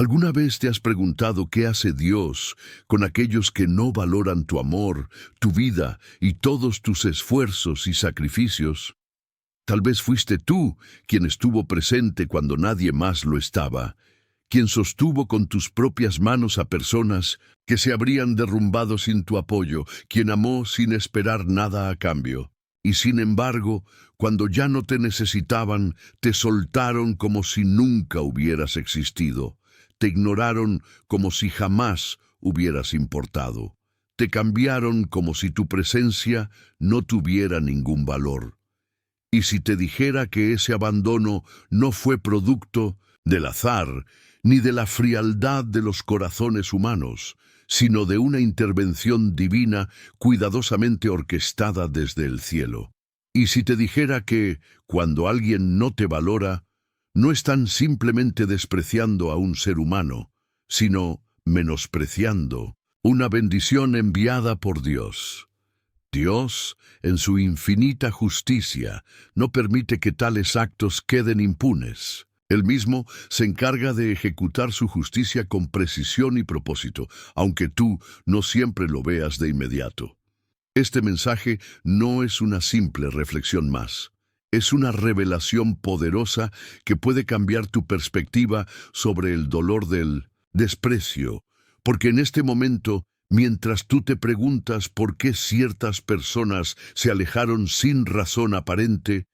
¿Alguna vez te has preguntado qué hace Dios con aquellos que no valoran tu amor, tu vida y todos tus esfuerzos y sacrificios? Tal vez fuiste tú quien estuvo presente cuando nadie más lo estaba, quien sostuvo con tus propias manos a personas que se habrían derrumbado sin tu apoyo, quien amó sin esperar nada a cambio. Y sin embargo, cuando ya no te necesitaban, te soltaron como si nunca hubieras existido. Te ignoraron como si jamás hubieras importado. Te cambiaron como si tu presencia no tuviera ningún valor. Y si te dijera que ese abandono no fue producto del azar, ni de la frialdad de los corazones humanos, sino de una intervención divina cuidadosamente orquestada desde el cielo. Y si te dijera que, cuando alguien no te valora, no están simplemente despreciando a un ser humano, sino menospreciando una bendición enviada por Dios. Dios, en su infinita justicia, no permite que tales actos queden impunes. Él mismo se encarga de ejecutar su justicia con precisión y propósito, aunque tú no siempre lo veas de inmediato. Este mensaje no es una simple reflexión más. Es una revelación poderosa que puede cambiar tu perspectiva sobre el dolor del desprecio, porque en este momento, mientras tú te preguntas por qué ciertas personas se alejaron sin razón aparente,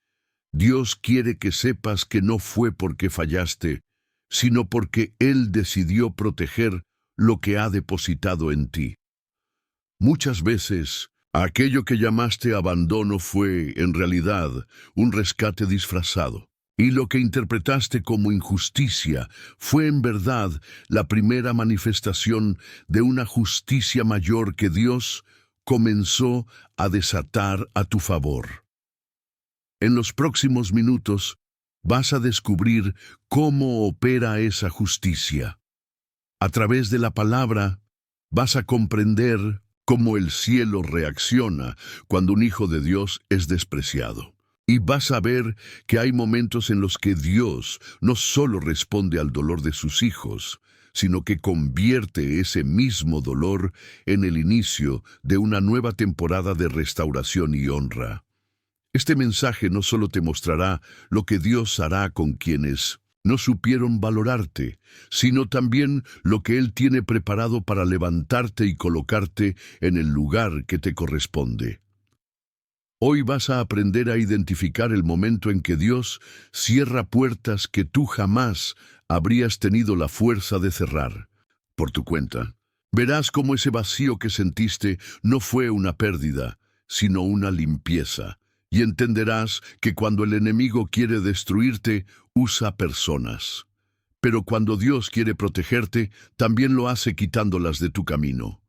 Dios quiere que sepas que no fue porque fallaste, sino porque Él decidió proteger lo que ha depositado en ti. Muchas veces, aquello que llamaste abandono fue, en realidad, un rescate disfrazado. Y lo que interpretaste como injusticia fue en verdad la primera manifestación de una justicia mayor que Dios comenzó a desatar a tu favor. En los próximos minutos vas a descubrir cómo opera esa justicia. A través de la palabra vas a comprender cómo el cielo reacciona cuando un hijo de Dios es despreciado. Y vas a ver que hay momentos en los que Dios no solo responde al dolor de sus hijos, sino que convierte ese mismo dolor en el inicio de una nueva temporada de restauración y honra. Este mensaje no solo te mostrará lo que Dios hará con quienes no supieron valorarte, sino también lo que Él tiene preparado para levantarte y colocarte en el lugar que te corresponde. Hoy vas a aprender a identificar el momento en que Dios cierra puertas que tú jamás habrías tenido la fuerza de cerrar por tu cuenta. Verás cómo ese vacío que sentiste no fue una pérdida, sino una limpieza. Y entenderás que cuando el enemigo quiere destruirte, usa personas. Pero cuando Dios quiere protegerte, también lo hace quitándolas de tu camino.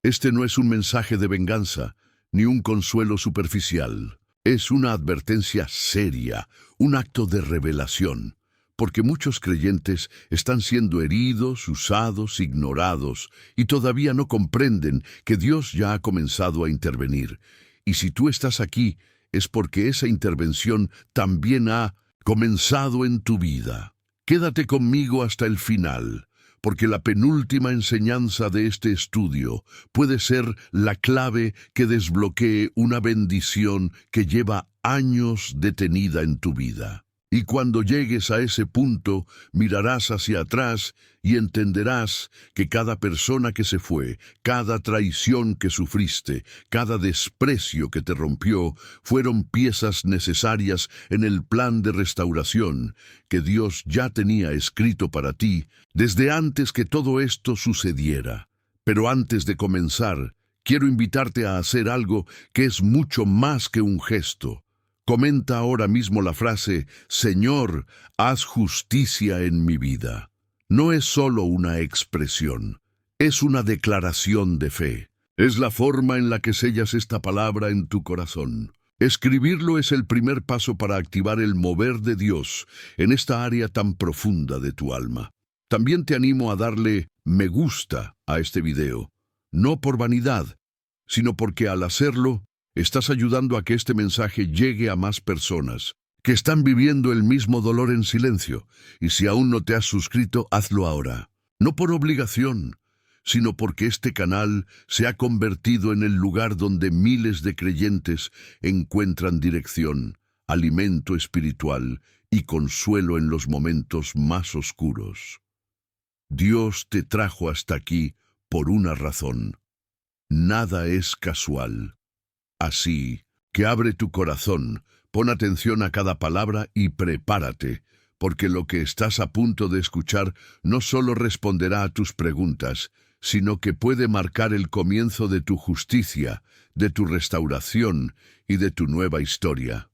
Este no es un mensaje de venganza, ni un consuelo superficial. Es una advertencia seria, un acto de revelación, porque muchos creyentes están siendo heridos, usados, ignorados, y todavía no comprenden que Dios ya ha comenzado a intervenir. Y si tú estás aquí, es porque esa intervención también ha comenzado en tu vida. Quédate conmigo hasta el final, porque la penúltima enseñanza de este estudio puede ser la clave que desbloquee una bendición que lleva años detenida en tu vida. Y cuando llegues a ese punto, mirarás hacia atrás y entenderás que cada persona que se fue, cada traición que sufriste, cada desprecio que te rompió, fueron piezas necesarias en el plan de restauración que Dios ya tenía escrito para ti desde antes que todo esto sucediera. Pero antes de comenzar, quiero invitarte a hacer algo que es mucho más que un gesto. Comenta ahora mismo la frase, Señor, haz justicia en mi vida. No es solo una expresión, es una declaración de fe. Es la forma en la que sellas esta palabra en tu corazón. Escribirlo es el primer paso para activar el mover de Dios en esta área tan profunda de tu alma. También te animo a darle me gusta a este video, no por vanidad, sino porque al hacerlo, estás ayudando a que este mensaje llegue a más personas que están viviendo el mismo dolor en silencio, y si aún no te has suscrito, hazlo ahora. No por obligación, sino porque este canal se ha convertido en el lugar donde miles de creyentes encuentran dirección, alimento espiritual y consuelo en los momentos más oscuros. Dios te trajo hasta aquí por una razón. Nada es casual. Así que abre tu corazón, pon atención a cada palabra y prepárate, porque lo que estás a punto de escuchar no solo responderá a tus preguntas, sino que puede marcar el comienzo de tu justicia, de tu restauración y de tu nueva historia.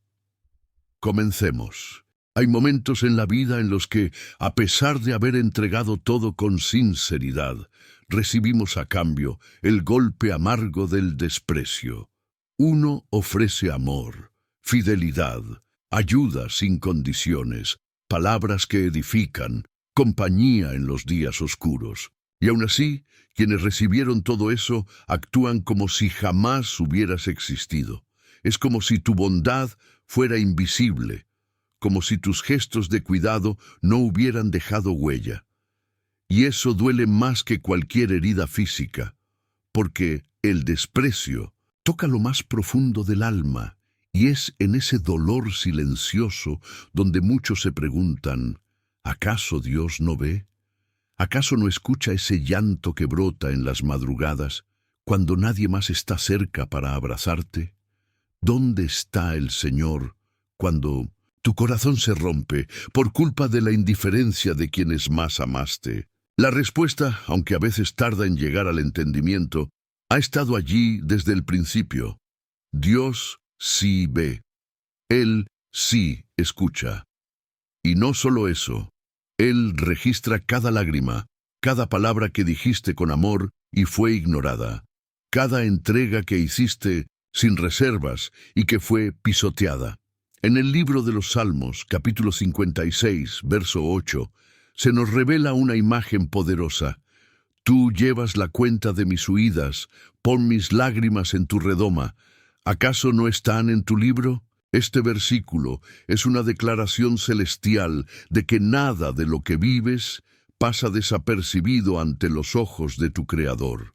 Comencemos. Hay momentos en la vida en los que, a pesar de haber entregado todo con sinceridad, recibimos a cambio el golpe amargo del desprecio. Uno ofrece amor, fidelidad, ayuda sin condiciones, palabras que edifican, compañía en los días oscuros. Y aún así, quienes recibieron todo eso actúan como si jamás hubieras existido. Es como si tu bondad fuera invisible, como si tus gestos de cuidado no hubieran dejado huella. Y eso duele más que cualquier herida física, porque el desprecio toca lo más profundo del alma, y es en ese dolor silencioso donde muchos se preguntan, ¿acaso Dios no ve? ¿Acaso no escucha ese llanto que brota en las madrugadas, cuando nadie más está cerca para abrazarte? ¿Dónde está el Señor cuando tu corazón se rompe por culpa de la indiferencia de quienes más amaste? La respuesta, aunque a veces tarda en llegar al entendimiento, ha estado allí desde el principio. Dios sí ve. Él sí escucha. Y no solo eso, Él registra cada lágrima, cada palabra que dijiste con amor y fue ignorada, cada entrega que hiciste sin reservas y que fue pisoteada. En el libro de los Salmos, capítulo 56, verso 8, se nos revela una imagen poderosa. Tú llevas la cuenta de mis huidas, pon mis lágrimas en tu redoma. ¿Acaso no están en tu libro? Este versículo es una declaración celestial de que nada de lo que vives pasa desapercibido ante los ojos de tu Creador.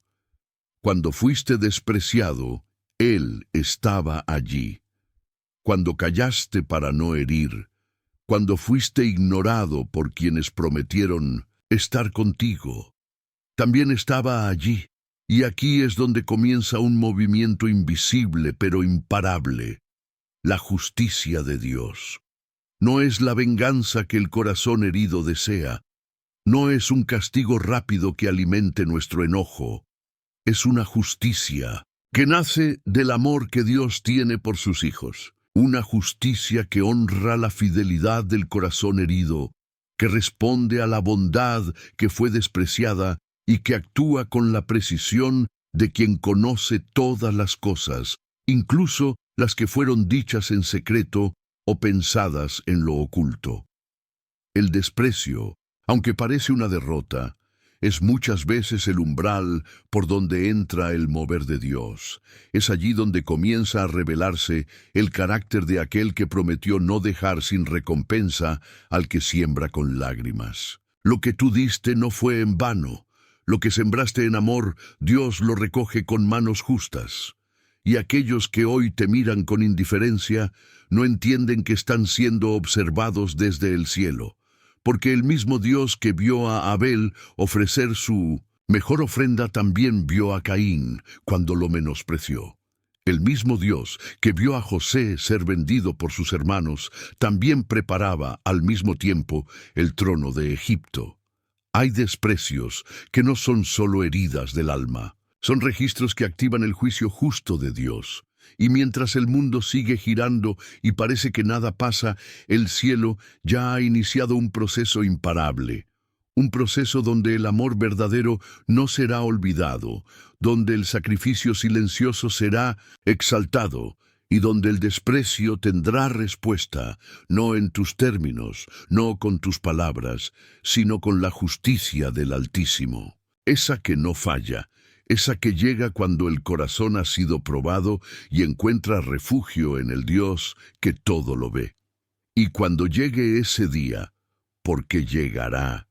Cuando fuiste despreciado, Él estaba allí. Cuando callaste para no herir, cuando fuiste ignorado por quienes prometieron estar contigo, también estaba allí. Y aquí es donde comienza un movimiento invisible pero imparable. La justicia de Dios. No es la venganza que el corazón herido desea. No es un castigo rápido que alimente nuestro enojo. Es una justicia que nace del amor que Dios tiene por sus hijos. Una justicia que honra la fidelidad del corazón herido, que responde a la bondad que fue despreciada y que actúa con la precisión de quien conoce todas las cosas, incluso las que fueron dichas en secreto o pensadas en lo oculto. El desprecio, aunque parece una derrota, es muchas veces el umbral por donde entra el mover de Dios. Es allí donde comienza a revelarse el carácter de aquel que prometió no dejar sin recompensa al que siembra con lágrimas. Lo que tú diste no fue en vano. Lo que sembraste en amor, Dios lo recoge con manos justas. Y aquellos que hoy te miran con indiferencia no entienden que están siendo observados desde el cielo, porque el mismo Dios que vio a Abel ofrecer su mejor ofrenda también vio a Caín cuando lo menospreció. El mismo Dios que vio a José ser vendido por sus hermanos también preparaba al mismo tiempo el trono de Egipto. Hay desprecios que no son solo heridas del alma. Son registros que activan el juicio justo de Dios. Y mientras el mundo sigue girando y parece que nada pasa, el cielo ya ha iniciado un proceso imparable. Un proceso donde el amor verdadero no será olvidado, donde el sacrificio silencioso será exaltado y donde el desprecio tendrá respuesta, no en tus términos, no con tus palabras, sino con la justicia del Altísimo. Esa que no falla, esa que llega cuando el corazón ha sido probado y encuentra refugio en el Dios que todo lo ve. Y cuando llegue ese día, porque llegará,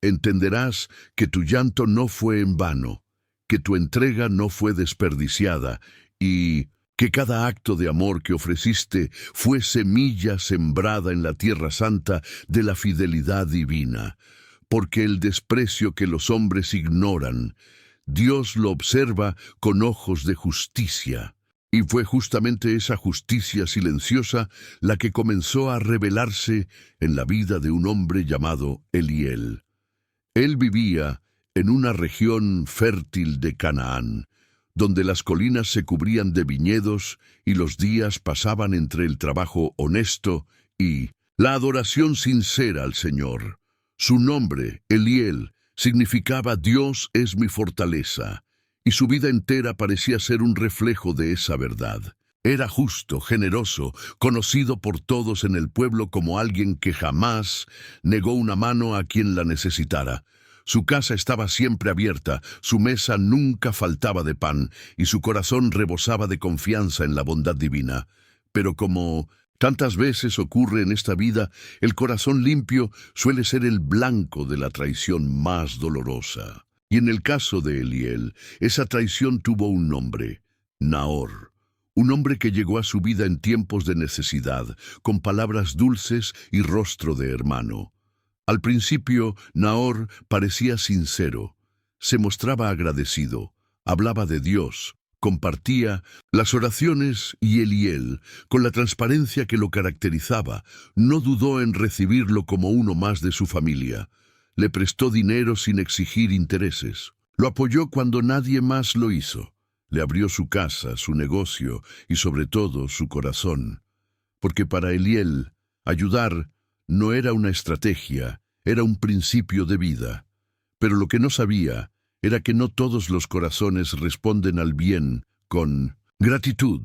entenderás que tu llanto no fue en vano, que tu entrega no fue desperdiciada y que cada acto de amor que ofreciste fue semilla sembrada en la tierra santa de la fidelidad divina. Porque el desprecio que los hombres ignoran, Dios lo observa con ojos de justicia. Y fue justamente esa justicia silenciosa la que comenzó a revelarse en la vida de un hombre llamado Eliel. Él vivía en una región fértil de Canaán, donde las colinas se cubrían de viñedos y los días pasaban entre el trabajo honesto y la adoración sincera al Señor. Su nombre, Eliel, significaba Dios es mi fortaleza, y su vida entera parecía ser un reflejo de esa verdad. Era justo, generoso, conocido por todos en el pueblo como alguien que jamás negó una mano a quien la necesitara. Su casa estaba siempre abierta, su mesa nunca faltaba de pan, y su corazón rebosaba de confianza en la bondad divina. Pero como tantas veces ocurre en esta vida, el corazón limpio suele ser el blanco de la traición más dolorosa. Y en el caso de Eliel, esa traición tuvo un nombre: Nahor. Un hombre que llegó a su vida en tiempos de necesidad, con palabras dulces y rostro de hermano. Al principio, Nahor parecía sincero, se mostraba agradecido, hablaba de Dios, compartía las oraciones y Eliel, con la transparencia que lo caracterizaba, no dudó en recibirlo como uno más de su familia. Le prestó dinero sin exigir intereses. Lo apoyó cuando nadie más lo hizo. Le abrió su casa, su negocio y sobre todo su corazón. Porque para Eliel, ayudar no era una estrategia, era un principio de vida. Pero lo que no sabía era que no todos los corazones responden al bien con gratitud.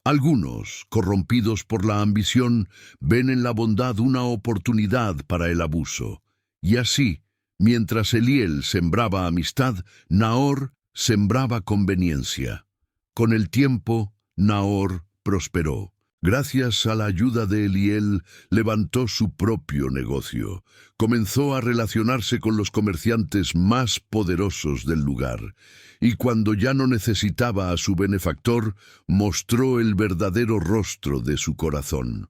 Algunos, corrompidos por la ambición, ven en la bondad una oportunidad para el abuso. Y así, mientras Eliel sembraba amistad, Nahor sembraba conveniencia. Con el tiempo, Nahor prosperó. Gracias a la ayuda de Eliel, levantó su propio negocio. Comenzó a relacionarse con los comerciantes más poderosos del lugar. Y cuando ya no necesitaba a su benefactor, mostró el verdadero rostro de su corazón.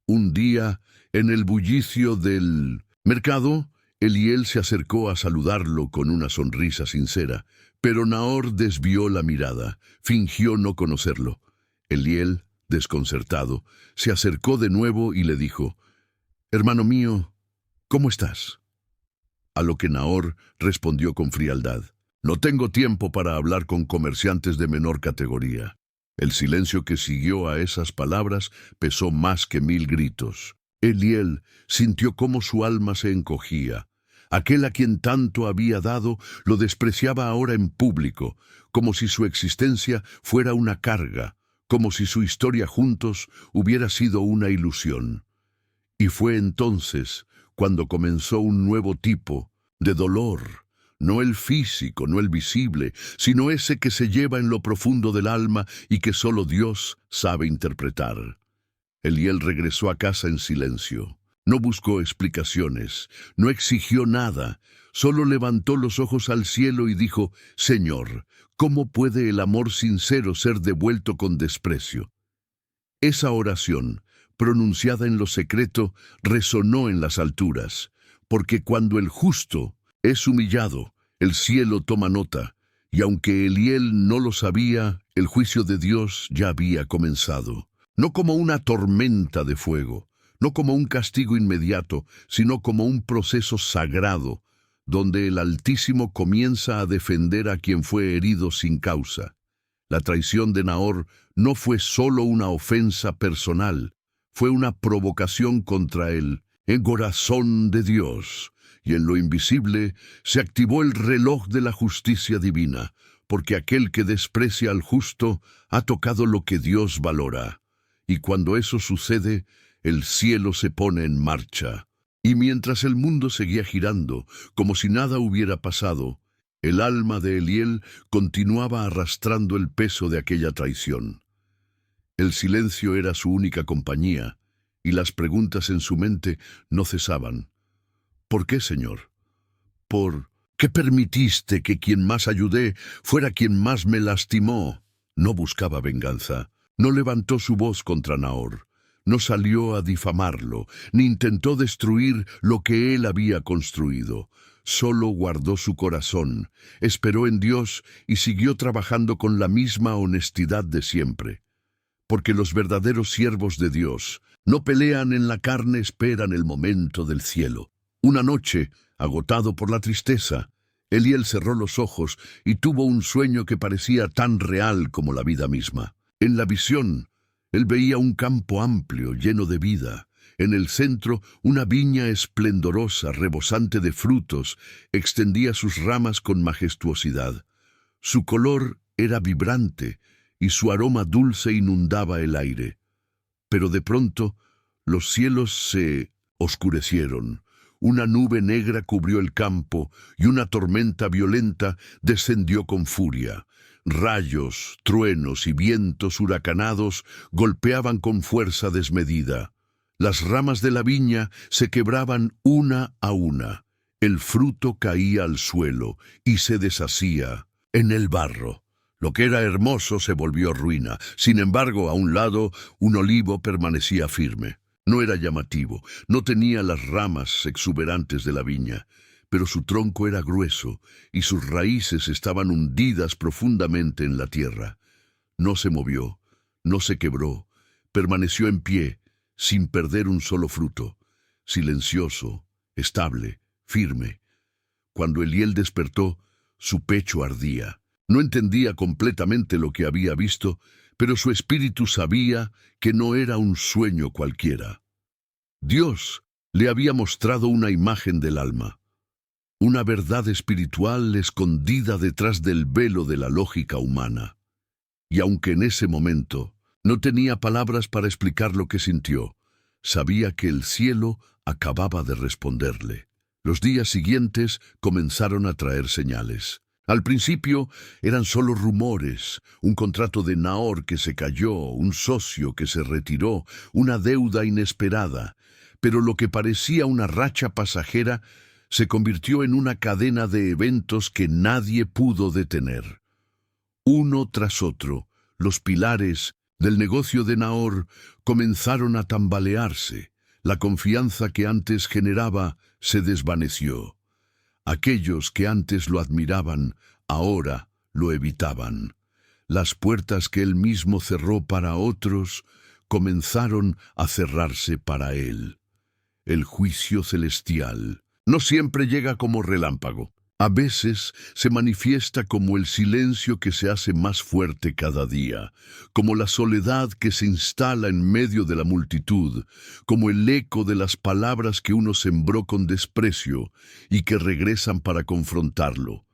Un día, en el bullicio del mercado, Eliel se acercó a saludarlo con una sonrisa sincera, pero Nahor desvió la mirada, fingió no conocerlo. Eliel, desconcertado, se acercó de nuevo y le dijo: «Hermano mío, ¿cómo estás?». A lo que Nahor respondió con frialdad: «No tengo tiempo para hablar con comerciantes de menor categoría». El silencio que siguió a esas palabras pesó más que 1000 gritos. Eliel sintió cómo su alma se encogía. Aquel a quien tanto había dado lo despreciaba ahora en público, como si su existencia fuera una carga, como si su historia juntos hubiera sido una ilusión. Y fue entonces cuando comenzó un nuevo tipo de dolor, no el físico, no el visible, sino ese que se lleva en lo profundo del alma y que solo Dios sabe interpretar. Eliel regresó a casa en silencio. No buscó explicaciones, no exigió nada, solo levantó los ojos al cielo y dijo: «Señor, ¿cómo puede el amor sincero ser devuelto con desprecio?». Esa oración, pronunciada en lo secreto, resonó en las alturas, porque cuando el justo es humillado, el cielo toma nota, y aunque Eliel no lo sabía, el juicio de Dios ya había comenzado. No como una tormenta de fuego, no como un castigo inmediato, sino como un proceso sagrado, donde el Altísimo comienza a defender a quien fue herido sin causa. La traición de Nahor no fue solo una ofensa personal, fue una provocación contra el corazón de Dios, y en lo invisible se activó el reloj de la justicia divina, porque aquel que desprecia al justo ha tocado lo que Dios valora. Y cuando eso sucede, el cielo se pone en marcha. Y mientras el mundo seguía girando, como si nada hubiera pasado, el alma de Eliel continuaba arrastrando el peso de aquella traición. El silencio era su única compañía, y las preguntas en su mente no cesaban. ¿Por qué, Señor? ¿Por qué permitiste que quien más ayudé fuera quien más me lastimó? No buscaba venganza, no levantó su voz contra Nahor, no salió a difamarlo, ni intentó destruir lo que él había construido. Solo guardó su corazón, esperó en Dios y siguió trabajando con la misma honestidad de siempre. Porque los verdaderos siervos de Dios no pelean en la carne, esperan el momento del cielo. Una noche, agotado por la tristeza, Eliel cerró los ojos y tuvo un sueño que parecía tan real como la vida misma. En la visión, él veía un campo amplio, lleno de vida. En el centro, una viña esplendorosa, rebosante de frutos, extendía sus ramas con majestuosidad. Su color era vibrante y su aroma dulce inundaba el aire. Pero de pronto, los cielos se oscurecieron. Una nube negra cubrió el campo y una tormenta violenta descendió con furia. Rayos, truenos y vientos huracanados golpeaban con fuerza desmedida. Las ramas de la viña se quebraban una a una. El fruto caía al suelo y se deshacía en el barro. Lo que era hermoso se volvió ruina. Sin embargo, a un lado, un olivo permanecía firme. No era llamativo, no tenía las ramas exuberantes de la viña, pero su tronco era grueso y sus raíces estaban hundidas profundamente en la tierra. No se movió, no se quebró, permaneció en pie, sin perder un solo fruto, silencioso, estable, firme. Cuando Eliel despertó, su pecho ardía. No entendía completamente lo que había visto, pero su espíritu sabía que no era un sueño cualquiera. Dios le había mostrado una imagen del alma, una verdad espiritual escondida detrás del velo de la lógica humana. Y aunque en ese momento no tenía palabras para explicar lo que sintió, sabía que el cielo acababa de responderle. Los días siguientes comenzaron a traer señales. Al principio eran solo rumores, un contrato de Nahor que se cayó, un socio que se retiró, una deuda inesperada. Pero lo que parecía una racha pasajera se convirtió en una cadena de eventos que nadie pudo detener. Uno tras otro, los pilares del negocio de Nahor comenzaron a tambalearse. La confianza que antes generaba se desvaneció. Aquellos que antes lo admiraban, ahora lo evitaban. Las puertas que él mismo cerró para otros comenzaron a cerrarse para él. El juicio celestial no siempre llega como relámpago. A veces se manifiesta como el silencio que se hace más fuerte cada día, como la soledad que se instala en medio de la multitud, como el eco de las palabras que uno sembró con desprecio y que regresan para confrontarlo.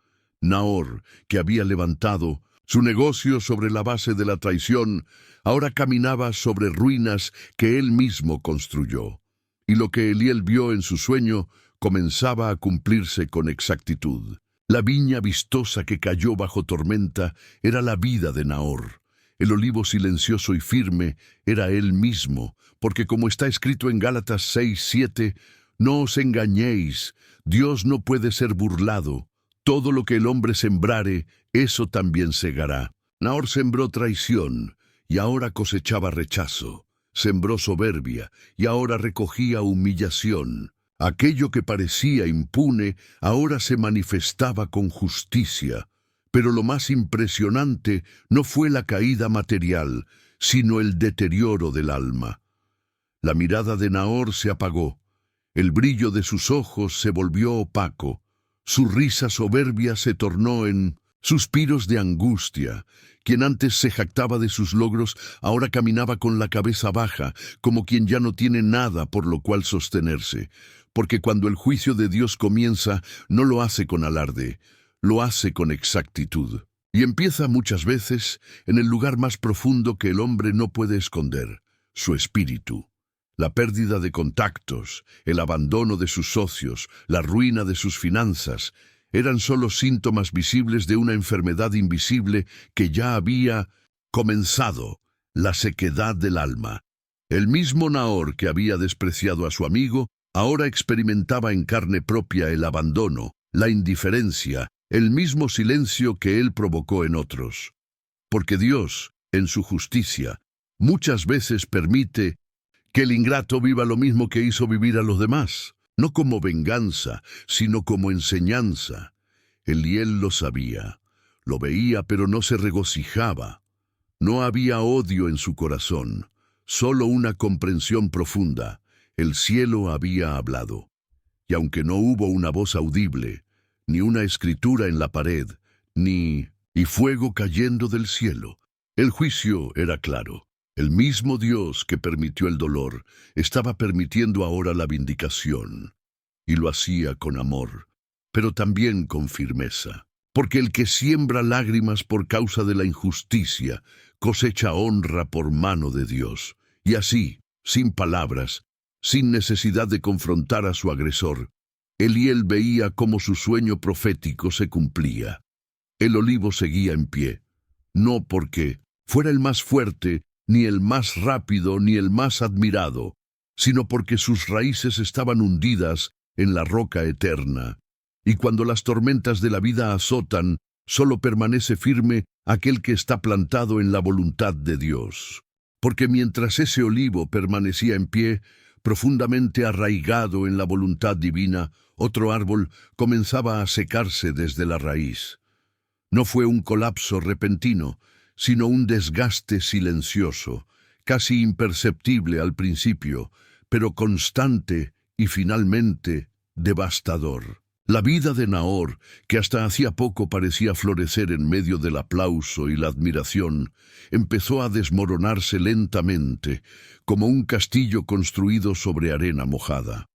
Nahor, que había levantado su negocio sobre la base de la traición, ahora caminaba sobre ruinas que él mismo construyó. Y lo que Eliel vio en su sueño comenzaba a cumplirse con exactitud. La viña vistosa que cayó bajo tormenta era la vida de Nahor. El olivo silencioso y firme era él mismo, porque como está escrito en Gálatas 6:7, no os engañéis, Dios no puede ser burlado. Todo lo que el hombre sembrare, eso también segará. Nahor sembró traición y ahora cosechaba rechazo. Sembró soberbia y ahora recogía humillación. Aquello que parecía impune ahora se manifestaba con justicia. Pero lo más impresionante no fue la caída material, sino el deterioro del alma. La mirada de Nahor se apagó, el brillo de sus ojos se volvió opaco, su risa soberbia se tornó en suspiros de angustia. Quien antes se jactaba de sus logros, ahora caminaba con la cabeza baja, como quien ya no tiene nada por lo cual sostenerse. Porque cuando el juicio de Dios comienza, no lo hace con alarde, lo hace con exactitud. Y empieza muchas veces en el lugar más profundo que el hombre no puede esconder, su espíritu. La pérdida de contactos, el abandono de sus socios, la ruina de sus finanzas, eran solo síntomas visibles de una enfermedad invisible que ya había comenzado, la sequedad del alma. El mismo Nahor que había despreciado a su amigo, ahora experimentaba en carne propia el abandono, la indiferencia, el mismo silencio que él provocó en otros. Porque Dios, en su justicia, muchas veces permite que el ingrato viva lo mismo que hizo vivir a los demás, no como venganza, sino como enseñanza. Eliel lo sabía, lo veía, pero no se regocijaba. No había odio en su corazón, solo una comprensión profunda. El cielo había hablado. Y aunque no hubo una voz audible, ni una escritura en la pared, ni fuego cayendo del cielo, el juicio era claro. El mismo Dios que permitió el dolor estaba permitiendo ahora la vindicación, y lo hacía con amor, pero también con firmeza. Porque el que siembra lágrimas por causa de la injusticia cosecha honra por mano de Dios. Y así, sin palabras, sin necesidad de confrontar a su agresor, Eliel veía cómo su sueño profético se cumplía. El olivo seguía en pie, no porque fuera el más fuerte, ni el más rápido, ni el más admirado, sino porque sus raíces estaban hundidas en la roca eterna. Y cuando las tormentas de la vida azotan, solo permanece firme aquel que está plantado en la voluntad de Dios. Porque mientras ese olivo permanecía en pie, profundamente arraigado en la voluntad divina, otro árbol comenzaba a secarse desde la raíz. No fue un colapso repentino, sino un desgaste silencioso, casi imperceptible al principio, pero constante y finalmente devastador. La vida de Nahor, que hasta hacía poco parecía florecer en medio del aplauso y la admiración, empezó a desmoronarse lentamente, como un castillo construido sobre arena mojada.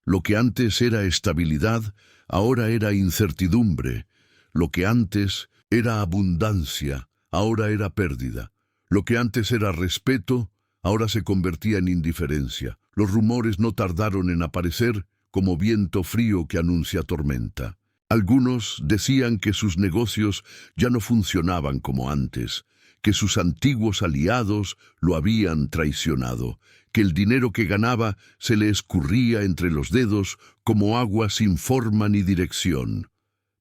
Lo que antes era estabilidad, ahora era incertidumbre. Lo que antes era abundancia, ahora era pérdida. Lo que antes era respeto, ahora se convertía en indiferencia. Los rumores no tardaron en aparecer, como viento frío que anuncia tormenta. Algunos decían que sus negocios ya no funcionaban como antes, que sus antiguos aliados lo habían traicionado, que el dinero que ganaba se le escurría entre los dedos como agua sin forma ni dirección.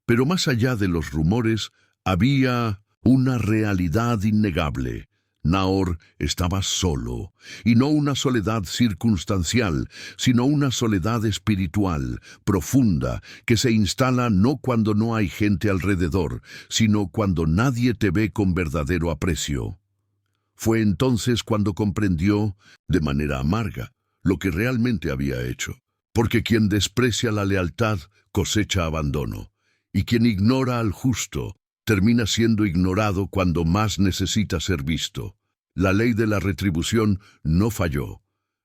Pero más allá de los rumores, había una realidad innegable. Nahor estaba solo, y no una soledad circunstancial, sino una soledad espiritual, profunda, que se instala no cuando no hay gente alrededor, sino cuando nadie te ve con verdadero aprecio. Fue entonces cuando comprendió, de manera amarga, lo que realmente había hecho. Porque quien desprecia la lealtad cosecha abandono, y quien ignora al justo termina siendo ignorado cuando más necesita ser visto. La ley de la retribución no falló.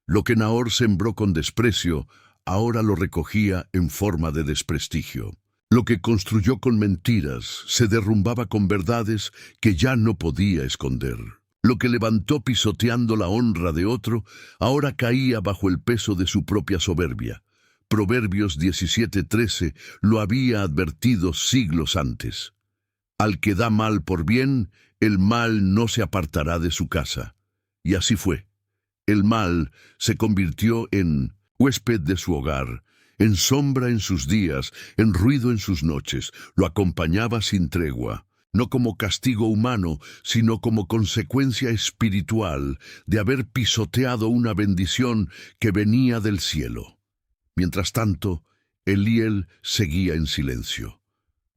Lo que Nahor sembró con desprecio, ahora lo recogía en forma de desprestigio. Lo que construyó con mentiras se derrumbaba con verdades que ya no podía esconder. Lo que levantó pisoteando la honra de otro, ahora caía bajo el peso de su propia soberbia. Proverbios 17:13 lo había advertido siglos antes. Al que da mal por bien, el mal no se apartará de su casa. Y así fue. El mal se convirtió en huésped de su hogar, en sombra en sus días, en ruido en sus noches. Lo acompañaba sin tregua, no como castigo humano, sino como consecuencia espiritual de haber pisoteado una bendición que venía del cielo. Mientras tanto, Eliel seguía en silencio.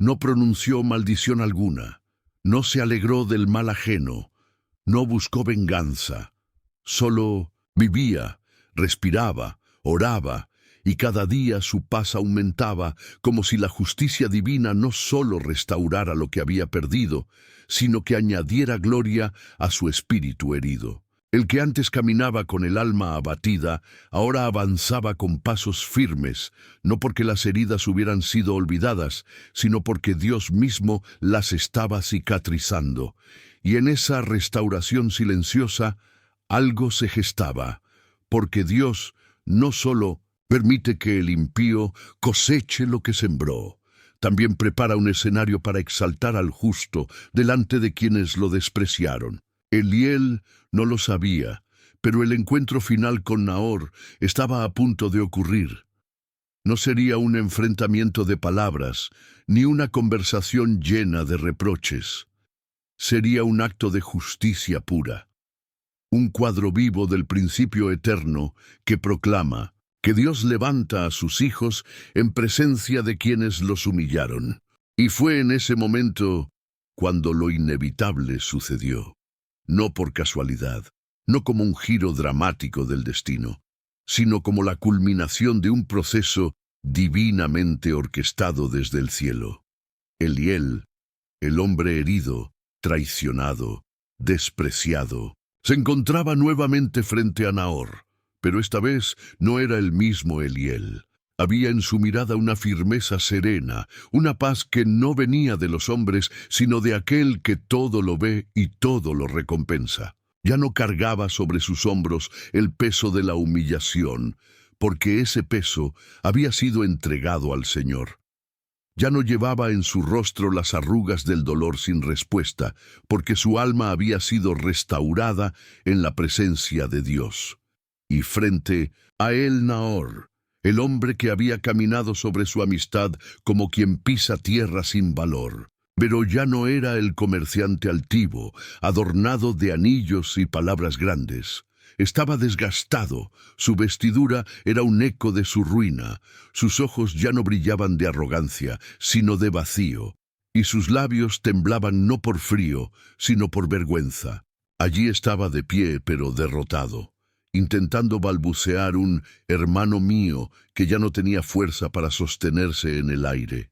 No pronunció maldición alguna, no se alegró del mal ajeno, no buscó venganza, solo vivía, respiraba, oraba, y cada día su paz aumentaba, como si la justicia divina no solo restaurara lo que había perdido, sino que añadiera gloria a su espíritu herido. El que antes caminaba con el alma abatida, ahora avanzaba con pasos firmes, no porque las heridas hubieran sido olvidadas, sino porque Dios mismo las estaba cicatrizando. Y en esa restauración silenciosa, algo se gestaba, porque Dios no solo permite que el impío coseche lo que sembró, también prepara un escenario para exaltar al justo delante de quienes lo despreciaron. Eliel no lo sabía, Pero el encuentro final con Nahor estaba a punto de ocurrir. No sería un enfrentamiento de palabras, ni una conversación llena de reproches. Sería un acto de justicia pura. Un cuadro vivo del principio eterno que proclama que Dios levanta a sus hijos en presencia de quienes los humillaron. Y fue en ese momento cuando lo inevitable sucedió. No por casualidad, no como un giro dramático del destino, sino como la culminación de un proceso divinamente orquestado desde el cielo. Eliel, el hombre herido, traicionado, despreciado, se encontraba nuevamente frente a Nahor, pero esta vez no era el mismo Eliel. Había en su mirada una firmeza serena, una paz que no venía de los hombres, sino de aquel que todo lo ve y todo lo recompensa. Ya no cargaba sobre sus hombros el peso de la humillación, porque ese peso había sido entregado al Señor. Ya no llevaba en su rostro las arrugas del dolor sin respuesta, porque su alma había sido restaurada en la presencia de Dios. Y frente a él Nahor, el hombre que había caminado sobre su amistad como quien pisa tierra sin valor. Pero ya no era el comerciante altivo, adornado de anillos y palabras grandes. Estaba desgastado, su vestidura era un eco de su ruina, sus ojos ya no brillaban de arrogancia, sino de vacío, y sus labios temblaban no por frío, sino por vergüenza. Allí estaba de pie, pero derrotado, intentando balbucear un «hermano mío» que ya no tenía fuerza para sostenerse en el aire.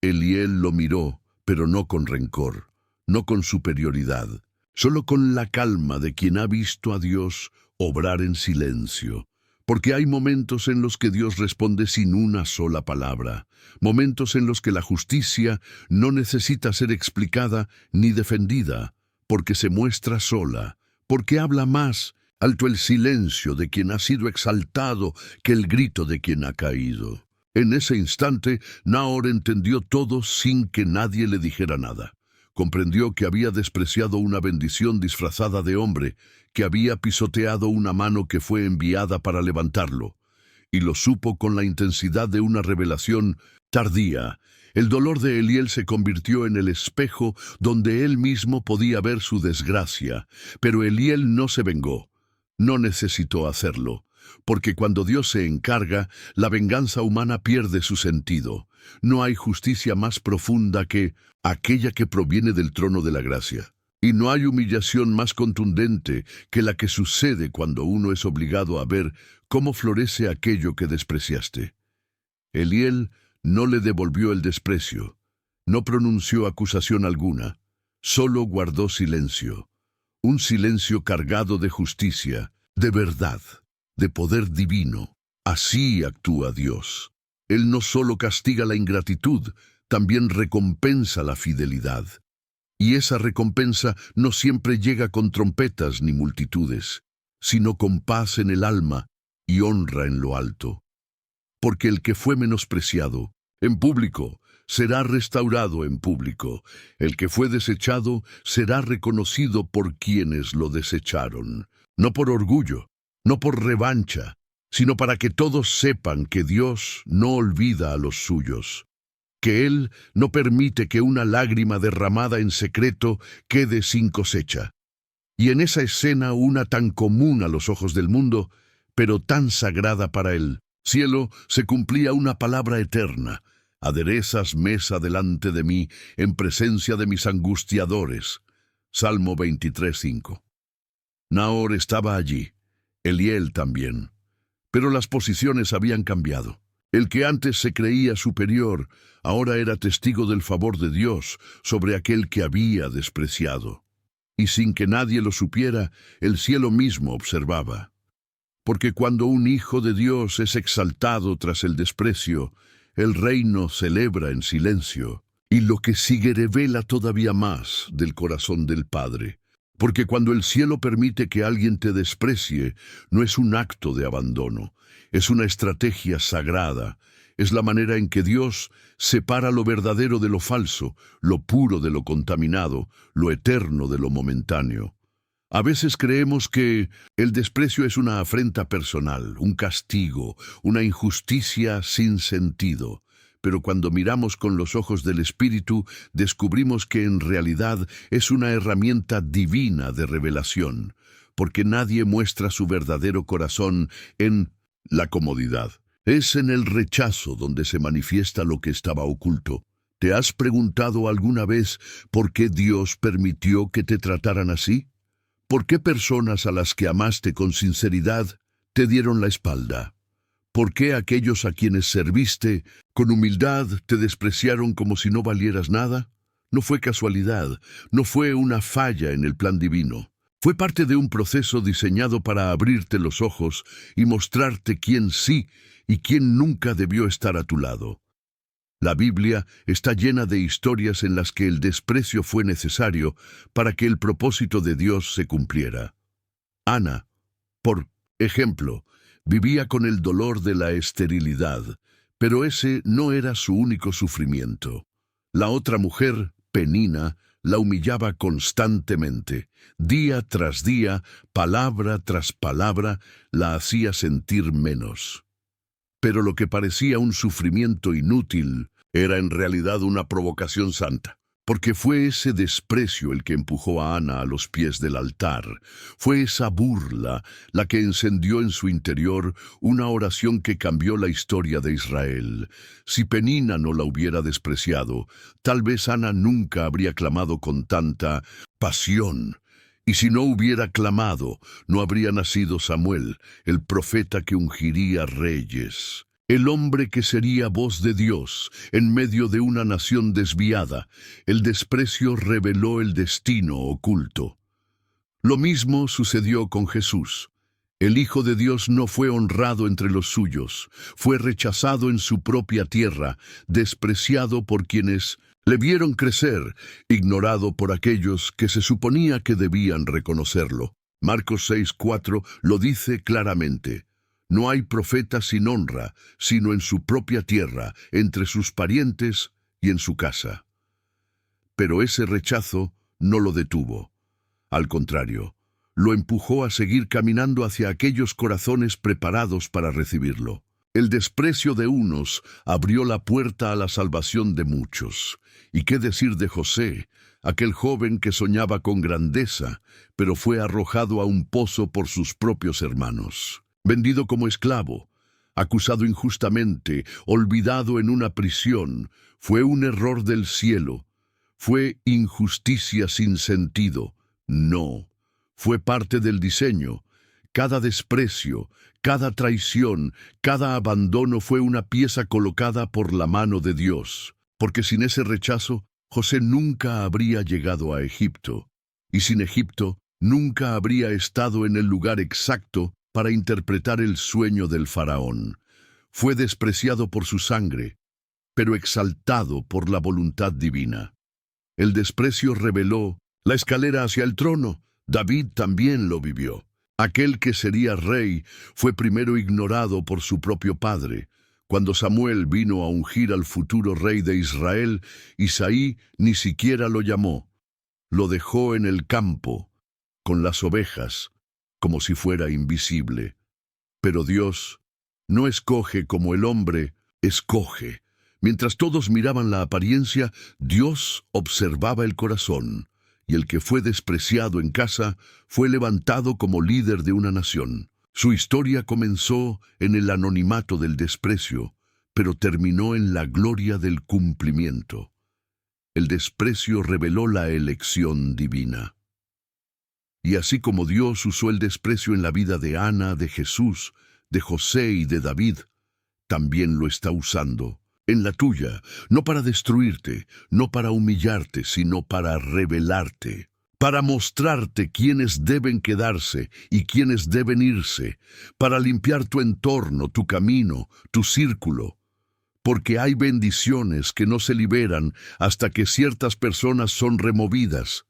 Eliel lo miró, pero no con rencor, no con superioridad, solo con la calma de quien ha visto a Dios obrar en silencio. Porque hay momentos en los que Dios responde sin una sola palabra, momentos en los que la justicia no necesita ser explicada ni defendida, porque se muestra sola, porque habla más alto el silencio de quien ha sido exaltado que el grito de quien ha caído. En ese instante, Nahor entendió todo sin que nadie le dijera nada. Comprendió que había despreciado una bendición disfrazada de hombre, que había pisoteado una mano que fue enviada para levantarlo, y lo supo con la intensidad de una revelación tardía. El dolor de Eliel se convirtió en el espejo donde él mismo podía ver su desgracia, pero Eliel no se vengó. No necesitó hacerlo, porque cuando Dios se encarga, la venganza humana pierde su sentido. No hay justicia más profunda que aquella que proviene del trono de la gracia. Y no hay humillación más contundente que la que sucede cuando uno es obligado a ver cómo florece aquello que despreciaste. Eliel no le devolvió el desprecio, no pronunció acusación alguna, solo guardó silencio. Un silencio cargado de justicia, de verdad, de poder divino. Así actúa Dios. Él no solo castiga la ingratitud, también recompensa la fidelidad. Y esa recompensa no siempre llega con trompetas ni multitudes, sino con paz en el alma y honra en lo alto. Porque el que fue menospreciado en público será restaurado en público. El que fue desechado será reconocido por quienes lo desecharon. No por orgullo, no por revancha, sino para que todos sepan que Dios no olvida a los suyos, que Él no permite que una lágrima derramada en secreto quede sin cosecha. Y en esa escena, una tan común a los ojos del mundo, pero tan sagrada para el cielo, se cumplía una palabra eterna: aderezas mesa delante de mí en presencia de mis angustiadores. Salmo 23:5. Nahor estaba allí, Eliel también, pero las posiciones habían cambiado. El que antes se creía superior, ahora era testigo del favor de Dios sobre aquel que había despreciado. Y sin que nadie lo supiera, el cielo mismo observaba. Porque cuando un hijo de Dios es exaltado tras el desprecio, el reino celebra en silencio, y lo que sigue revela todavía más del corazón del Padre. Porque cuando el cielo permite que alguien te desprecie, no es un acto de abandono, es una estrategia sagrada. Es la manera en que Dios separa lo verdadero de lo falso, lo puro de lo contaminado, lo eterno de lo momentáneo. A veces creemos que el desprecio es una afrenta personal, un castigo, una injusticia sin sentido. Pero cuando miramos con los ojos del Espíritu, descubrimos que en realidad es una herramienta divina de revelación, porque nadie muestra su verdadero corazón en la comodidad. Es en el rechazo donde se manifiesta lo que estaba oculto. ¿Te has preguntado alguna vez por qué Dios permitió que te trataran así? ¿Por qué personas a las que amaste con sinceridad te dieron la espalda? ¿Por qué aquellos a quienes serviste con humildad te despreciaron como si no valieras nada? No fue casualidad, no fue una falla en el plan divino. Fue parte de un proceso diseñado para abrirte los ojos y mostrarte quién sí y quién nunca debió estar a tu lado. La Biblia está llena de historias en las que el desprecio fue necesario para que el propósito de Dios se cumpliera. Ana, por ejemplo, vivía con el dolor de la esterilidad, pero ese no era su único sufrimiento. La otra mujer, Penina, la humillaba constantemente. Día tras día, palabra tras palabra, la hacía sentir menos. Pero lo que parecía un sufrimiento inútil era en realidad una provocación santa, porque fue ese desprecio el que empujó a Ana a los pies del altar. Fue esa burla la que encendió en su interior una oración que cambió la historia de Israel. Si Penina no la hubiera despreciado, tal vez Ana nunca habría clamado con tanta pasión. Y si no hubiera clamado, no habría nacido Samuel, el profeta que ungiría reyes. El hombre que sería voz de Dios en medio de una nación desviada. El desprecio reveló el destino oculto. Lo mismo sucedió con Jesús. El Hijo de Dios no fue honrado entre los suyos, fue rechazado en su propia tierra, despreciado por quienes le vieron crecer, ignorado por aquellos que se suponía que debían reconocerlo. Marcos 6:4 lo dice claramente. No hay profeta sin honra, sino en su propia tierra, entre sus parientes y en su casa. Pero ese rechazo no lo detuvo. Al contrario, lo empujó a seguir caminando hacia aquellos corazones preparados para recibirlo. El desprecio de unos abrió la puerta a la salvación de muchos. ¿Y qué decir de José, aquel joven que soñaba con grandeza, pero fue arrojado a un pozo por sus propios hermanos? Vendido como esclavo, acusado injustamente, olvidado en una prisión, fue un error del cielo, fue injusticia sin sentido. No, fue parte del diseño. Cada desprecio, cada traición, cada abandono fue una pieza colocada por la mano de Dios, porque sin ese rechazo, José nunca habría llegado a Egipto, y sin Egipto, nunca habría estado en el lugar exacto para interpretar el sueño del faraón. Fue despreciado por su sangre, pero exaltado por la voluntad divina. El desprecio reveló la escalera hacia el trono. David también lo vivió. Aquel que sería rey fue primero ignorado por su propio padre. Cuando Samuel vino a ungir al futuro rey de Israel, Isaí ni siquiera lo llamó. Lo dejó en el campo, con las ovejas, como si fuera invisible. Pero Dios no escoge como el hombre escoge. Mientras todos miraban la apariencia, Dios observaba el corazón, y el que fue despreciado en casa fue levantado como líder de una nación. Su historia comenzó en el anonimato del desprecio, pero terminó en la gloria del cumplimiento. El desprecio reveló la elección divina. Y así como Dios usó el desprecio en la vida de Ana, de Jesús, de José y de David, también lo está usando en la tuya, no para destruirte, no para humillarte, sino para revelarte, para mostrarte quiénes deben quedarse y quiénes deben irse, para limpiar tu entorno, tu camino, tu círculo. Porque hay bendiciones que no se liberan hasta que ciertas personas son removidas.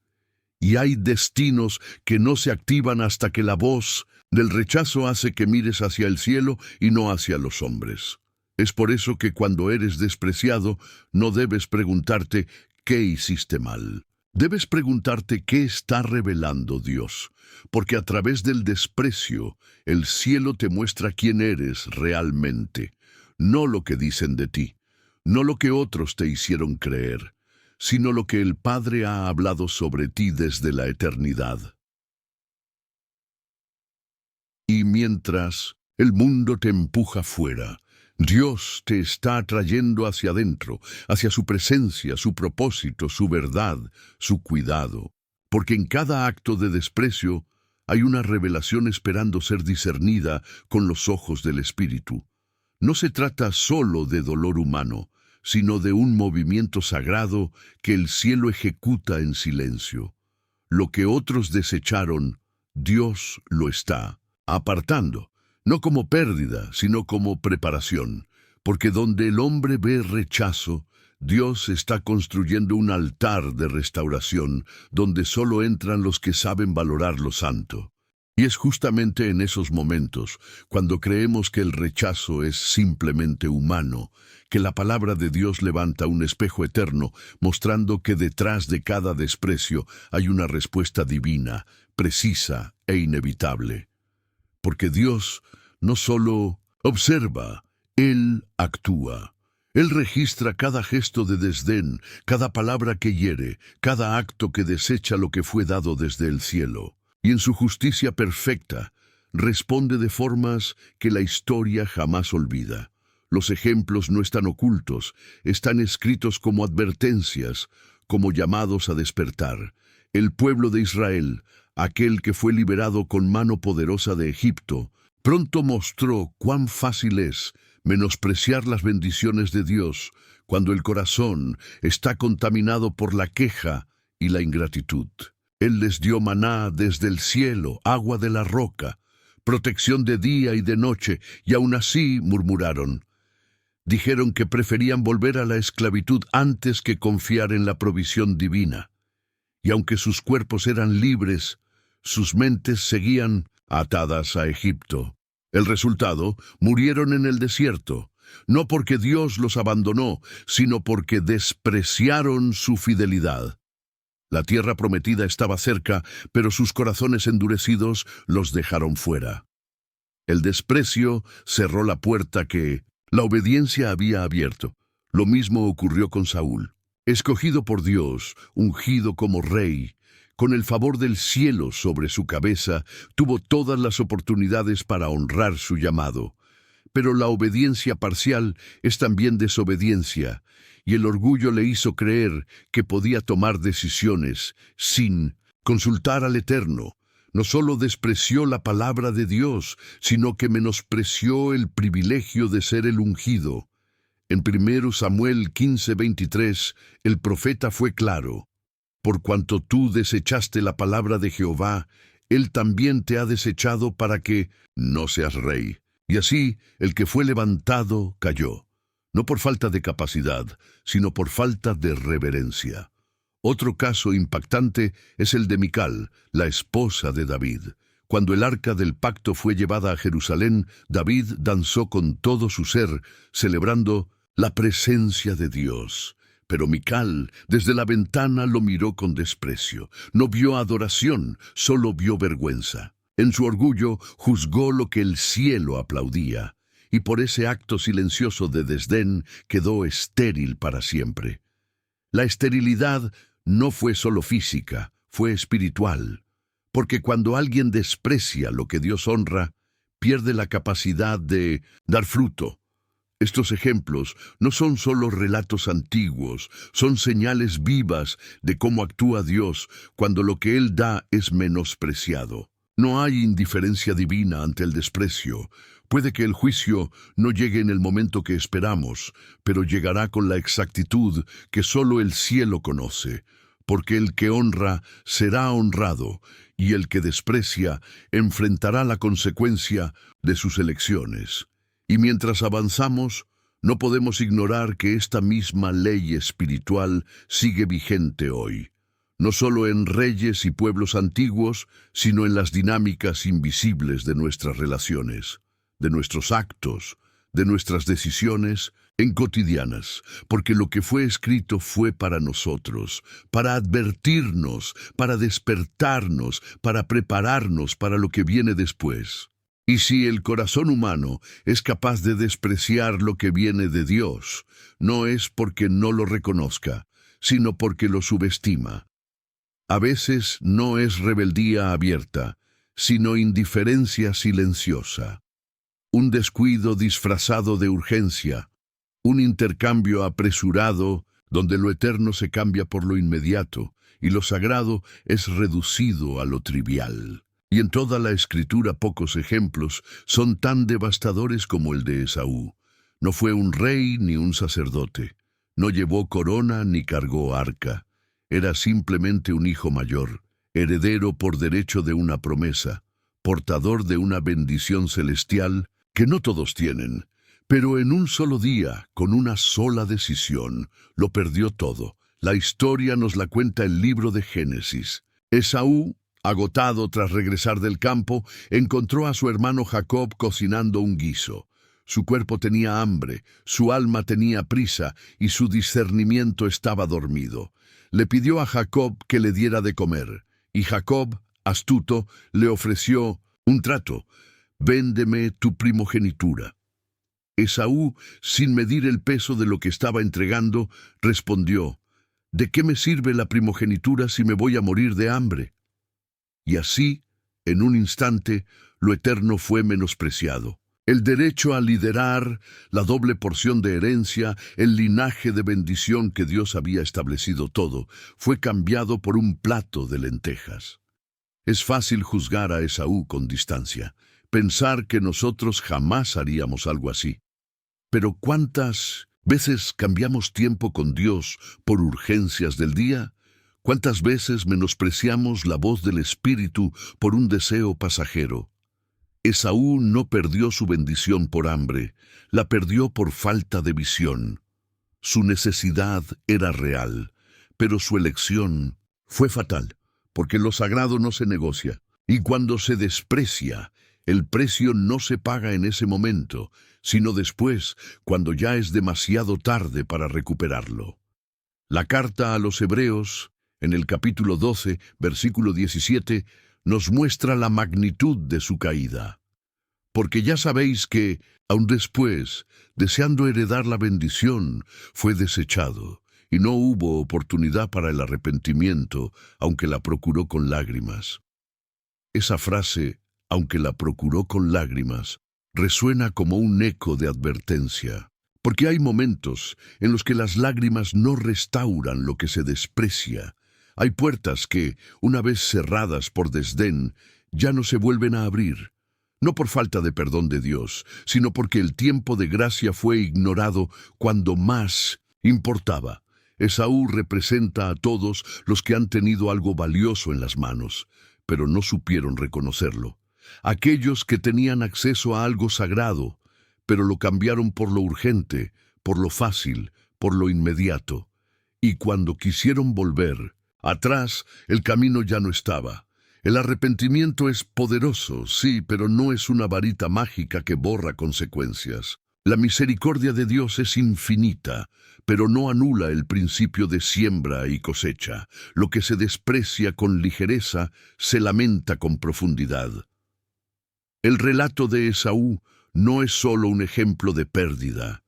Y hay destinos que no se activan hasta que la voz del rechazo hace que mires hacia el cielo y no hacia los hombres. Es por eso que cuando eres despreciado, no debes preguntarte ¿qué hiciste mal? Debes preguntarte qué está revelando Dios, porque a través del desprecio, el cielo te muestra quién eres realmente, no lo que dicen de ti, no lo que otros te hicieron creer, sino lo que el Padre ha hablado sobre ti desde la eternidad. Y mientras el mundo te empuja fuera, Dios te está atrayendo hacia adentro, hacia su presencia, su propósito, su verdad, su cuidado. Porque en cada acto de desprecio hay una revelación esperando ser discernida con los ojos del Espíritu. No se trata solo de dolor humano, sino de un movimiento sagrado que el cielo ejecuta en silencio. Lo que otros desecharon, Dios lo está apartando, no como pérdida, sino como preparación, porque donde el hombre ve rechazo, Dios está construyendo un altar de restauración, donde solo entran los que saben valorar lo santo. Y es justamente en esos momentos, cuando creemos que el rechazo es simplemente humano, que la palabra de Dios levanta un espejo eterno, mostrando que detrás de cada desprecio hay una respuesta divina, precisa e inevitable. Porque Dios no solo observa, Él actúa. Él registra cada gesto de desdén, cada palabra que hiere, cada acto que desecha lo que fue dado desde el cielo. Y en su justicia perfecta, responde de formas que la historia jamás olvida. Los ejemplos no están ocultos, están escritos como advertencias, como llamados a despertar. El pueblo de Israel, aquel que fue liberado con mano poderosa de Egipto, pronto mostró cuán fácil es menospreciar las bendiciones de Dios cuando el corazón está contaminado por la queja y la ingratitud. Él les dio maná desde el cielo, agua de la roca, protección de día y de noche, y aún así murmuraron. Dijeron que preferían volver a la esclavitud antes que confiar en la provisión divina. Y aunque sus cuerpos eran libres, sus mentes seguían atadas a Egipto. El resultado, murieron en el desierto, no porque Dios los abandonó, sino porque despreciaron su fidelidad. La tierra prometida estaba cerca, pero sus corazones endurecidos los dejaron fuera. El desprecio cerró la puerta que la obediencia había abierto. Lo mismo ocurrió con Saúl. Escogido por Dios, ungido como rey, con el favor del cielo sobre su cabeza, tuvo todas las oportunidades para honrar su llamado. Pero la obediencia parcial es también desobediencia, y el orgullo le hizo creer que podía tomar decisiones sin consultar al Eterno. No solo despreció la palabra de Dios, sino que menospreció el privilegio de ser el ungido. En 1 Samuel 15:23, el profeta fue claro. Por cuanto tú desechaste la palabra de Jehová, Él también te ha desechado para que no seas rey. Y así, el que fue levantado cayó, no por falta de capacidad, sino por falta de reverencia. Otro caso impactante es el de Mical, la esposa de David. Cuando el arca del pacto fue llevada a Jerusalén, David danzó con todo su ser, celebrando la presencia de Dios. Pero Mical, desde la ventana, lo miró con desprecio. No vio adoración, solo vio vergüenza. En su orgullo, juzgó lo que el cielo aplaudía, y por ese acto silencioso de desdén quedó estéril para siempre. La esterilidad no fue solo física, fue espiritual, porque cuando alguien desprecia lo que Dios honra, pierde la capacidad de dar fruto. Estos ejemplos no son solo relatos antiguos, son señales vivas de cómo actúa Dios cuando lo que Él da es menospreciado. No hay indiferencia divina ante el desprecio. Puede que el juicio no llegue en el momento que esperamos, pero llegará con la exactitud que solo el cielo conoce, porque el que honra será honrado, y el que desprecia enfrentará la consecuencia de sus elecciones. Y mientras avanzamos, no podemos ignorar que esta misma ley espiritual sigue vigente hoy, no solo en reyes y pueblos antiguos, sino en las dinámicas invisibles de nuestras relaciones, de nuestros actos, de nuestras decisiones en cotidianas, porque lo que fue escrito fue para nosotros, para advertirnos, para despertarnos, para prepararnos para lo que viene después. Y si el corazón humano es capaz de despreciar lo que viene de Dios, no es porque no lo reconozca, sino porque lo subestima. A veces no es rebeldía abierta, sino indiferencia silenciosa. Un descuido disfrazado de urgencia, un intercambio apresurado donde lo eterno se cambia por lo inmediato y lo sagrado es reducido a lo trivial. Y en toda la Escritura pocos ejemplos son tan devastadores como el de Esaú. No fue un rey ni un sacerdote, no llevó corona ni cargó arca. Era simplemente un hijo mayor, heredero por derecho de una promesa, portador de una bendición celestial que no todos tienen. Pero en un solo día, con una sola decisión, lo perdió todo. La historia nos la cuenta el libro de Génesis. Esaú, agotado tras regresar del campo, encontró a su hermano Jacob cocinando un guiso. Su cuerpo tenía hambre, su alma tenía prisa y su discernimiento estaba dormido. Le pidió a Jacob que le diera de comer, y Jacob, astuto, le ofreció un trato: «Véndeme tu primogenitura». Esaú, sin medir el peso de lo que estaba entregando, respondió: «¿De qué me sirve la primogenitura si me voy a morir de hambre?». Y así, en un instante, lo eterno fue menospreciado. El derecho a liderar, la doble porción de herencia, el linaje de bendición que Dios había establecido todo, fue cambiado por un plato de lentejas. Es fácil juzgar a Esaú con distancia, pensar que nosotros jamás haríamos algo así. Pero ¿cuántas veces cambiamos tiempo con Dios por urgencias del día? ¿Cuántas veces menospreciamos la voz del Espíritu por un deseo pasajero? Esaú no perdió su bendición por hambre, la perdió por falta de visión. Su necesidad era real, pero su elección fue fatal, porque lo sagrado no se negocia, y cuando se desprecia, el precio no se paga en ese momento, sino después, cuando ya es demasiado tarde para recuperarlo. La carta a los Hebreos, en el capítulo 12, versículo 17, nos muestra la magnitud de su caída. Porque ya sabéis que, aun después, deseando heredar la bendición, fue desechado, y no hubo oportunidad para el arrepentimiento, aunque la procuró con lágrimas. Esa frase, aunque la procuró con lágrimas, resuena como un eco de advertencia, porque hay momentos en los que las lágrimas no restauran lo que se desprecia. Hay puertas que, una vez cerradas por desdén, ya no se vuelven a abrir, no por falta de perdón de Dios, sino porque el tiempo de gracia fue ignorado cuando más importaba. Esaú representa a todos los que han tenido algo valioso en las manos, pero no supieron reconocerlo. Aquellos que tenían acceso a algo sagrado, pero lo cambiaron por lo urgente, por lo fácil, por lo inmediato. Y cuando quisieron volver atrás, el camino ya no estaba. El arrepentimiento es poderoso, sí, pero no es una varita mágica que borra consecuencias. La misericordia de Dios es infinita, pero no anula el principio de siembra y cosecha. Lo que se desprecia con ligereza se lamenta con profundidad. El relato de Esaú no es solo un ejemplo de pérdida,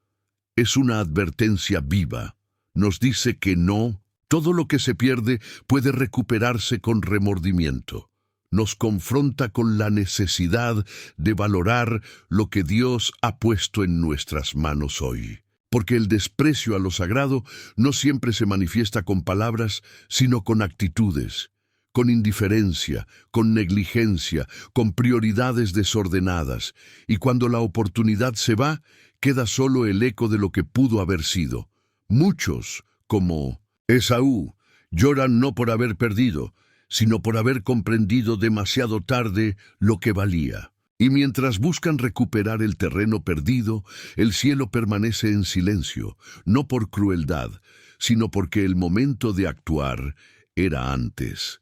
es una advertencia viva. Nos dice que no, todo lo que se pierde puede recuperarse con remordimiento. Nos confronta con la necesidad de valorar lo que Dios ha puesto en nuestras manos hoy. Porque el desprecio a lo sagrado no siempre se manifiesta con palabras, sino con actitudes, con indiferencia, con negligencia, con prioridades desordenadas. Y cuando la oportunidad se va, queda solo el eco de lo que pudo haber sido. Muchos, como Esaú, lloran no por haber perdido, sino por haber comprendido demasiado tarde lo que valía. Y mientras buscan recuperar el terreno perdido, el cielo permanece en silencio, no por crueldad, sino porque el momento de actuar era antes.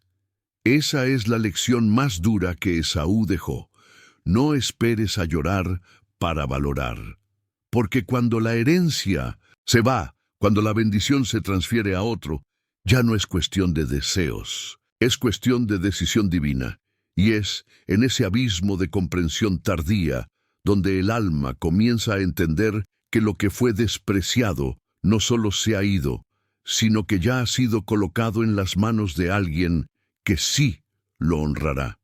Esa es la lección más dura que Esaú dejó. No esperes a llorar para valorar. Porque cuando la herencia se va, cuando la bendición se transfiere a otro, ya no es cuestión de deseos, es cuestión de decisión divina. Y es en ese abismo de comprensión tardía donde el alma comienza a entender que lo que fue despreciado no solo se ha ido, sino que ya ha sido colocado en las manos de alguien que sí lo honrará.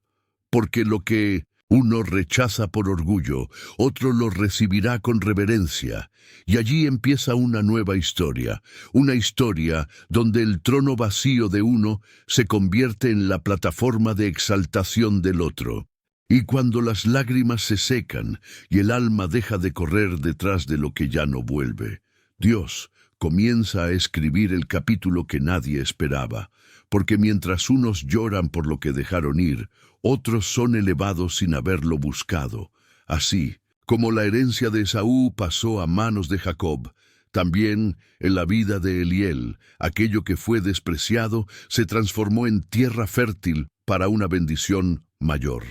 Porque lo que uno rechaza por orgullo, otro lo recibirá con reverencia, y allí empieza una nueva historia, una historia donde el trono vacío de uno se convierte en la plataforma de exaltación del otro. Y cuando las lágrimas se secan y el alma deja de correr detrás de lo que ya no vuelve, Dios comienza a escribir el capítulo que nadie esperaba, porque mientras unos lloran por lo que dejaron ir, otros son elevados sin haberlo buscado. Así, como la herencia de Esaú pasó a manos de Jacob, también en la vida de Eliel, aquello que fue despreciado se transformó en tierra fértil para una bendición mayor.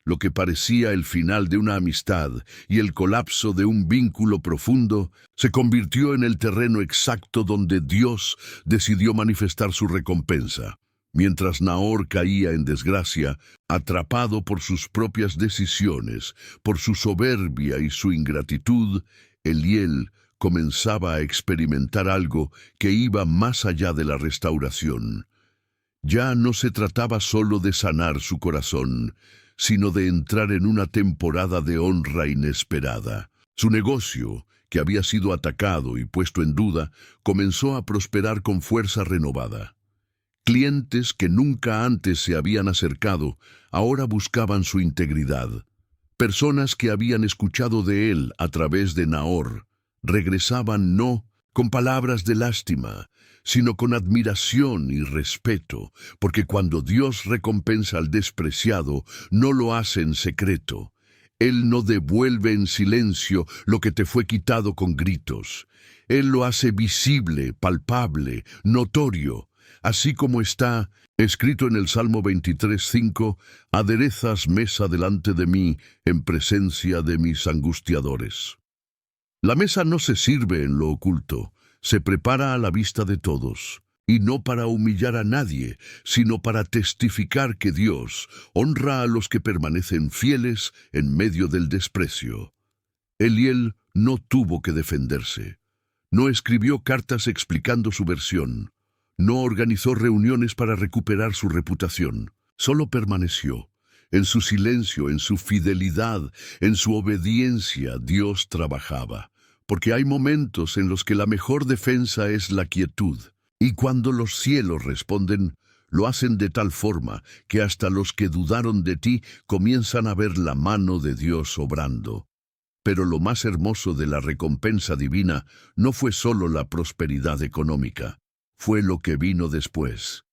Lo que parecía el final de una amistad y el colapso de un vínculo profundo se convirtió en el terreno exacto donde Dios decidió manifestar su recompensa. Mientras Nahor caía en desgracia, atrapado por sus propias decisiones, por su soberbia y su ingratitud, Eliel comenzaba a experimentar algo que iba más allá de la restauración. Ya no se trataba solo de sanar su corazón, sino de entrar en una temporada de honra inesperada. Su negocio, que había sido atacado y puesto en duda, comenzó a prosperar con fuerza renovada. Clientes que nunca antes se habían acercado, ahora buscaban su integridad. Personas que habían escuchado de él a través de Nahor, regresaban no con palabras de lástima, sino con admiración y respeto, porque cuando Dios recompensa al despreciado, no lo hace en secreto. Él no devuelve en silencio lo que te fue quitado con gritos. Él lo hace visible, palpable, notorio, así como está escrito en el Salmo 23:5, aderezas mesa delante de mí en presencia de mis angustiadores. La mesa no se sirve en lo oculto, se prepara a la vista de todos, y no para humillar a nadie, sino para testificar que Dios honra a los que permanecen fieles en medio del desprecio. Eliel no tuvo que defenderse, no escribió cartas explicando su versión, no organizó reuniones para recuperar su reputación, solo permaneció. En su silencio, en su fidelidad, en su obediencia, Dios trabajaba. Porque hay momentos en los que la mejor defensa es la quietud. Y cuando los cielos responden, lo hacen de tal forma que hasta los que dudaron de ti comienzan a ver la mano de Dios obrando. Pero lo más hermoso de la recompensa divina no fue solo la prosperidad económica, fue lo que vino después.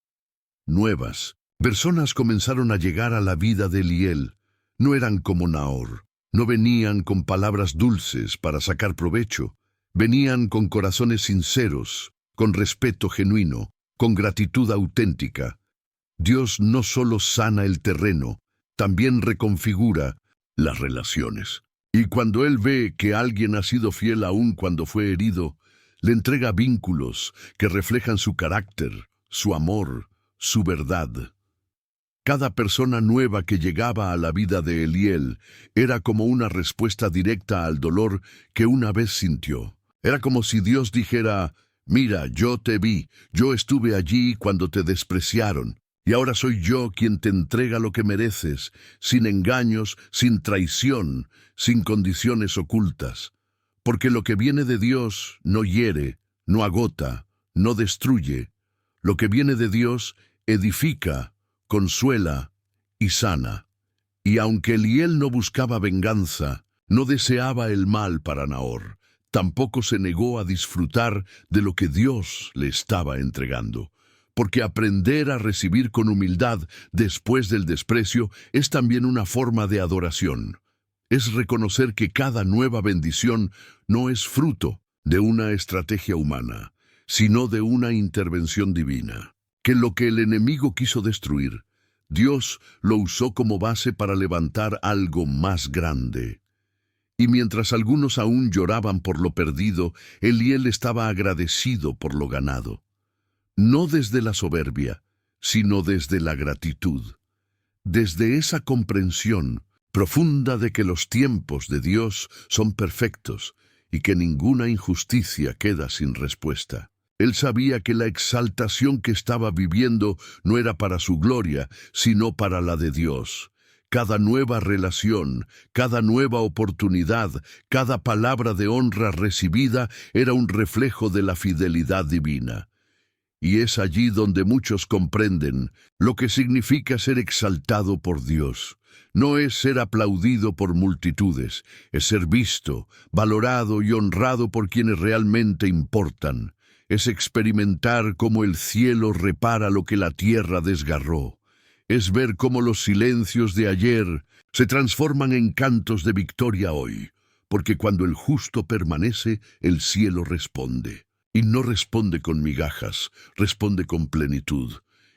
Nuevas personas comenzaron a llegar a la vida de Eliel. No eran como Nahor, no venían con palabras dulces para sacar provecho, venían con corazones sinceros, con respeto genuino, con gratitud auténtica. Dios no solo sana el terreno, también reconfigura las relaciones. Y cuando Él ve que alguien ha sido fiel aún cuando fue herido, le entrega vínculos que reflejan su carácter, su amor, su verdad. Cada persona nueva que llegaba a la vida de Eliel era como una respuesta directa al dolor que una vez sintió. Era como si Dios dijera, mira, yo te vi, yo estuve allí cuando te despreciaron, y ahora soy yo quien te entrega lo que mereces, sin engaños, sin traición, sin condiciones ocultas. Porque lo que viene de Dios no hiere, no agota, no destruye. Lo que viene de Dios edifica, consuela y sana. Y aunque Eliel no buscaba venganza, no deseaba el mal para Nahor, tampoco se negó a disfrutar de lo que Dios le estaba entregando. Porque aprender a recibir con humildad después del desprecio es también una forma de adoración. Es reconocer que cada nueva bendición no es fruto de una estrategia humana, sino de una intervención divina. Que lo que el enemigo quiso destruir, Dios lo usó como base para levantar algo más grande. Y mientras algunos aún lloraban por lo perdido, Eliel estaba agradecido por lo ganado. No desde la soberbia, sino desde la gratitud. Desde esa comprensión profunda de que los tiempos de Dios son perfectos y que ninguna injusticia queda sin respuesta. Él sabía que la exaltación que estaba viviendo no era para su gloria, sino para la de Dios. Cada nueva relación, cada nueva oportunidad, cada palabra de honra recibida era un reflejo de la fidelidad divina. Y es allí donde muchos comprenden lo que significa ser exaltado por Dios. No es ser aplaudido por multitudes, es ser visto, valorado y honrado por quienes realmente importan. Es experimentar cómo el cielo repara lo que la tierra desgarró. Es ver cómo los silencios de ayer se transforman en cantos de victoria hoy, porque cuando el justo permanece, el cielo responde. Y no responde con migajas, responde con plenitud.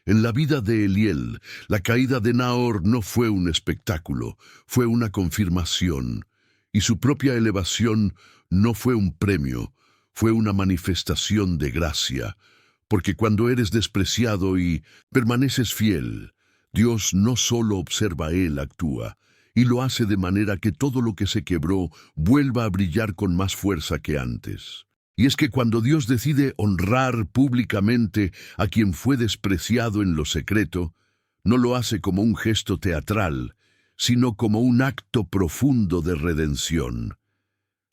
En la vida de Eliel, la caída de Nahor no fue un espectáculo, fue una confirmación. Y su propia elevación no fue un premio, fue una manifestación de gracia. Porque cuando eres despreciado y permaneces fiel, Dios no solo observa, Él actúa, y lo hace de manera que todo lo que se quebró vuelva a brillar con más fuerza que antes. Y es que cuando Dios decide honrar públicamente a quien fue despreciado en lo secreto, no lo hace como un gesto teatral, sino como un acto profundo de redención.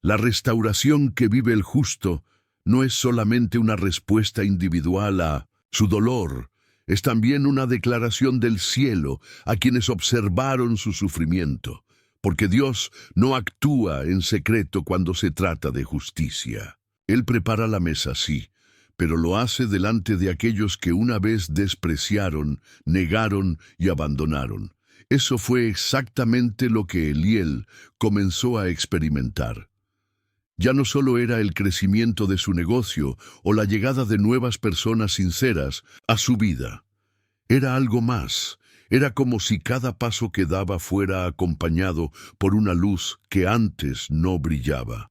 La restauración que vive el justo no es solamente una respuesta individual a su dolor, es también una declaración del cielo a quienes observaron su sufrimiento, porque Dios no actúa en secreto cuando se trata de justicia. Él prepara la mesa, sí, pero lo hace delante de aquellos que una vez despreciaron, negaron y abandonaron. Eso fue exactamente lo que Eliel comenzó a experimentar. Ya no solo era el crecimiento de su negocio o la llegada de nuevas personas sinceras a su vida. Era algo más. Era como si cada paso que daba fuera acompañado por una luz que antes no brillaba.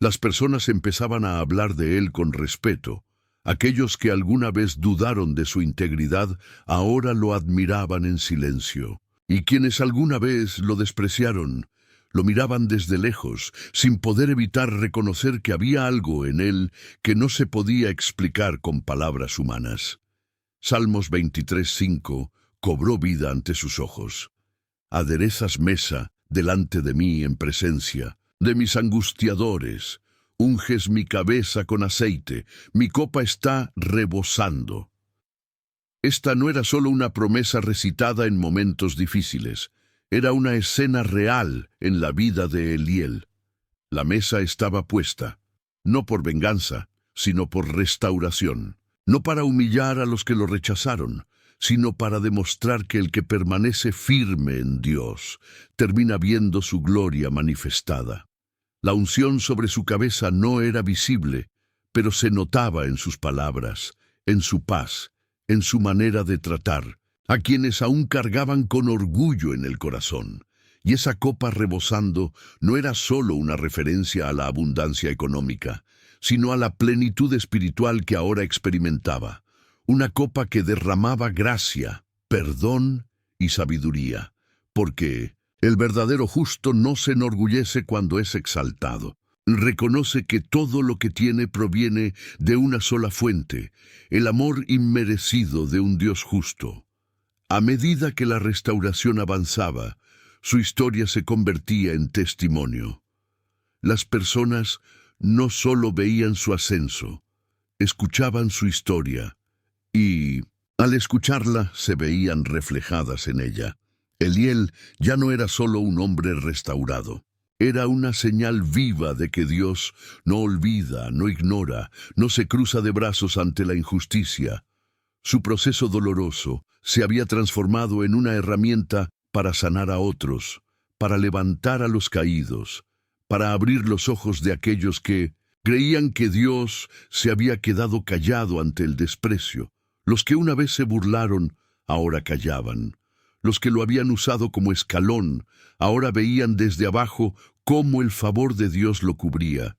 Las personas empezaban a hablar de él con respeto. Aquellos que alguna vez dudaron de su integridad, ahora lo admiraban en silencio. Y quienes alguna vez lo despreciaron, lo miraban desde lejos, sin poder evitar reconocer que había algo en él que no se podía explicar con palabras humanas. Salmos 23:5 cobró vida ante sus ojos. Aderezas mesa delante de mí en presencia de mis angustiadores. Unges mi cabeza con aceite, mi copa está rebosando. Esta no era solo una promesa recitada en momentos difíciles, era una escena real en la vida de Eliel. La mesa estaba puesta, no por venganza, sino por restauración, no para humillar a los que lo rechazaron, sino para demostrar que el que permanece firme en Dios termina viendo su gloria manifestada. La unción sobre su cabeza no era visible, pero se notaba en sus palabras, en su paz, en su manera de tratar, a quienes aún cargaban con orgullo en el corazón. Y esa copa rebosando no era solo una referencia a la abundancia económica, sino a la plenitud espiritual que ahora experimentaba. Una copa que derramaba gracia, perdón y sabiduría, porque el verdadero justo no se enorgullece cuando es exaltado. Reconoce que todo lo que tiene proviene de una sola fuente, el amor inmerecido de un Dios justo. A medida que la restauración avanzaba, su historia se convertía en testimonio. Las personas no solo veían su ascenso, escuchaban su historia y, al escucharla, se veían reflejadas en ella. Eliel ya no era solo un hombre restaurado. Era una señal viva de que Dios no olvida, no ignora, no se cruza de brazos ante la injusticia. Su proceso doloroso se había transformado en una herramienta para sanar a otros, para levantar a los caídos, para abrir los ojos de aquellos que creían que Dios se había quedado callado ante el desprecio. Los que una vez se burlaron, ahora callaban. Los que lo habían usado como escalón, ahora veían desde abajo cómo el favor de Dios lo cubría,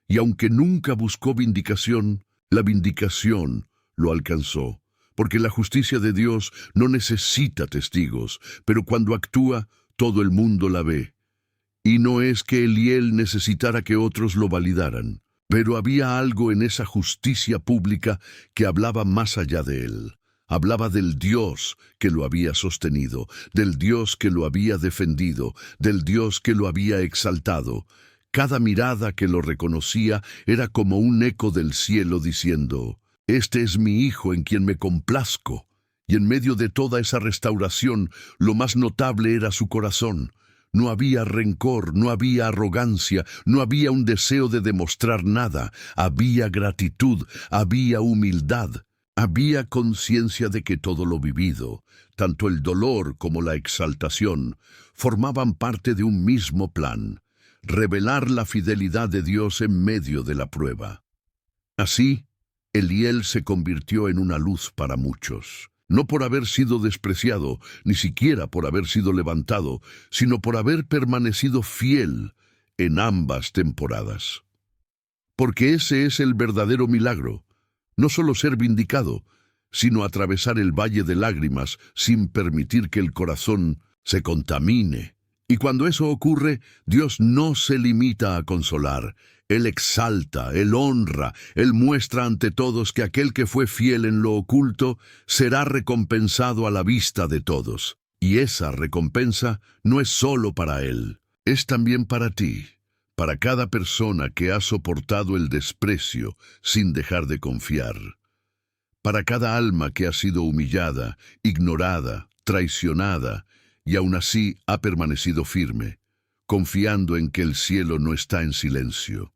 y aunque nunca buscó vindicación, la vindicación lo alcanzó, porque la justicia de Dios no necesita testigos, pero cuando actúa, todo el mundo la ve. Y no es que Eliel necesitara que otros lo validaran, pero había algo en esa justicia pública que hablaba más allá de él. Hablaba del Dios que lo había sostenido, del Dios que lo había defendido, del Dios que lo había exaltado. Cada mirada que lo reconocía era como un eco del cielo diciendo: «Este es mi Hijo en quien me complazco». Y en medio de toda esa restauración, lo más notable era su corazón. No había rencor, no había arrogancia, no había un deseo de demostrar nada. Había gratitud, había humildad. Había conciencia de que todo lo vivido, tanto el dolor como la exaltación, formaban parte de un mismo plan: revelar la fidelidad de Dios en medio de la prueba. Así, Eliel se convirtió en una luz para muchos, no por haber sido despreciado, ni siquiera por haber sido levantado, sino por haber permanecido fiel en ambas temporadas. Porque ese es el verdadero milagro. No solo ser vindicado, sino atravesar el valle de lágrimas sin permitir que el corazón se contamine. Y cuando eso ocurre, Dios no se limita a consolar. Él exalta, Él honra, Él muestra ante todos que aquel que fue fiel en lo oculto será recompensado a la vista de todos. Y esa recompensa no es solo para Él, es también para ti. Para cada persona que ha soportado el desprecio sin dejar de confiar. Para cada alma que ha sido humillada, ignorada, traicionada, y aún así ha permanecido firme, confiando en que el cielo no está en silencio.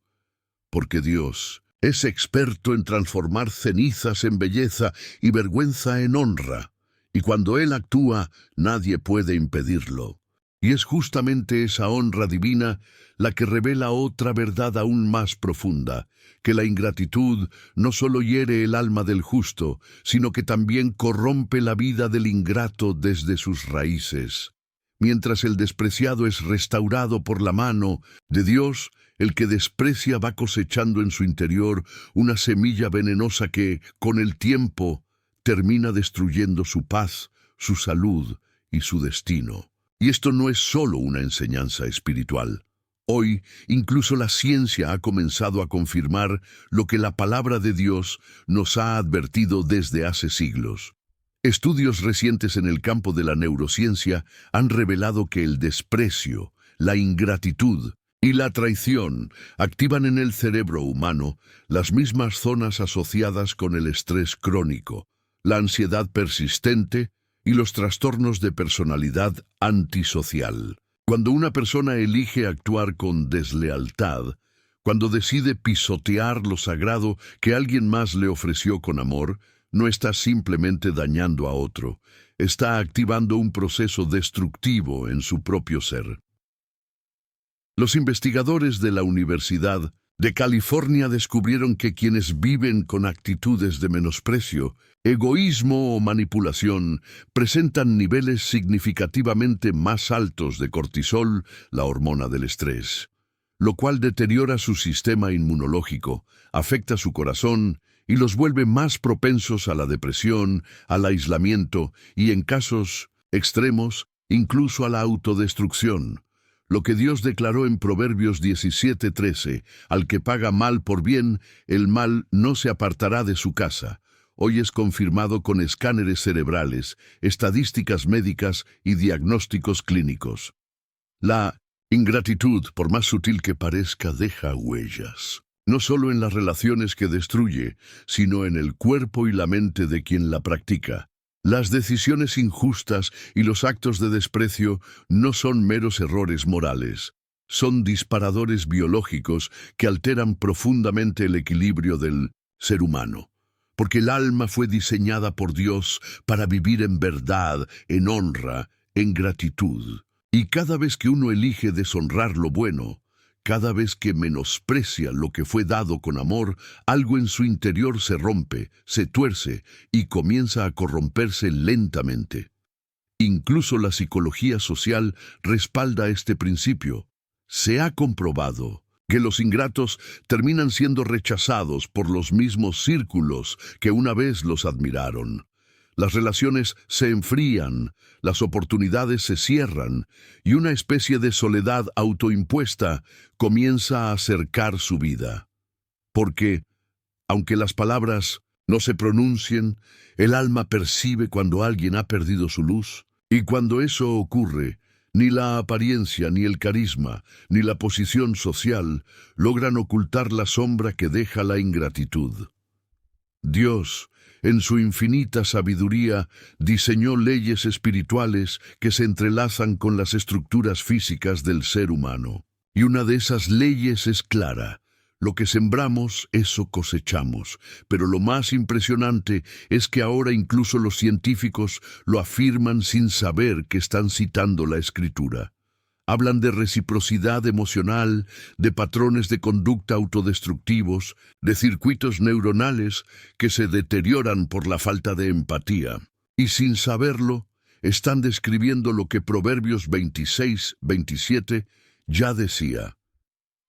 Porque Dios es experto en transformar cenizas en belleza y vergüenza en honra, y cuando Él actúa, nadie puede impedirlo. Y es justamente esa honra divina la que revela otra verdad aún más profunda, que la ingratitud no solo hiere el alma del justo, sino que también corrompe la vida del ingrato desde sus raíces. Mientras el despreciado es restaurado por la mano de Dios, el que desprecia va cosechando en su interior una semilla venenosa que, con el tiempo, termina destruyendo su paz, su salud y su destino. Y esto no es solo una enseñanza espiritual. Hoy, incluso la ciencia ha comenzado a confirmar lo que la palabra de Dios nos ha advertido desde hace siglos. Estudios recientes en el campo de la neurociencia han revelado que el desprecio, la ingratitud y la traición activan en el cerebro humano las mismas zonas asociadas con el estrés crónico, la ansiedad persistente y los trastornos de personalidad antisocial. Cuando una persona elige actuar con deslealtad, cuando decide pisotear lo sagrado que alguien más le ofreció con amor, no está simplemente dañando a otro, está activando un proceso destructivo en su propio ser. Los investigadores de la Universidad de California descubrieron que quienes viven con actitudes de menosprecio, egoísmo o manipulación presentan niveles significativamente más altos de cortisol, la hormona del estrés, lo cual deteriora su sistema inmunológico, afecta su corazón y los vuelve más propensos a la depresión, al aislamiento y, en casos extremos, incluso a la autodestrucción. Lo que Dios declaró en Proverbios 17:13, al que paga mal por bien, el mal no se apartará de su casa. Hoy es confirmado con escáneres cerebrales, estadísticas médicas y diagnósticos clínicos. La ingratitud, por más sutil que parezca, deja huellas. No solo en las relaciones que destruye, sino en el cuerpo y la mente de quien la practica. Las decisiones injustas y los actos de desprecio no son meros errores morales, son disparadores biológicos que alteran profundamente el equilibrio del ser humano. Porque el alma fue diseñada por Dios para vivir en verdad, en honra, en gratitud. Y cada vez que uno elige deshonrar lo bueno, cada vez que menosprecia lo que fue dado con amor, algo en su interior se rompe, se tuerce y comienza a corromperse lentamente. Incluso la psicología social respalda este principio. Se ha comprobado que los ingratos terminan siendo rechazados por los mismos círculos que una vez los admiraron. Las relaciones se enfrían, las oportunidades se cierran y una especie de soledad autoimpuesta comienza a cercar su vida. Porque, aunque las palabras no se pronuncien, el alma percibe cuando alguien ha perdido su luz, y cuando eso ocurre, ni la apariencia, ni el carisma, ni la posición social logran ocultar la sombra que deja la ingratitud. Dios, en su infinita sabiduría, diseñó leyes espirituales que se entrelazan con las estructuras físicas del ser humano. Y una de esas leyes es clara: lo que sembramos, eso cosechamos. Pero lo más impresionante es que ahora incluso los científicos lo afirman sin saber que están citando la Escritura. Hablan de reciprocidad emocional, de patrones de conducta autodestructivos, de circuitos neuronales que se deterioran por la falta de empatía. Y sin saberlo, están describiendo lo que Proverbios 26:27 ya decía: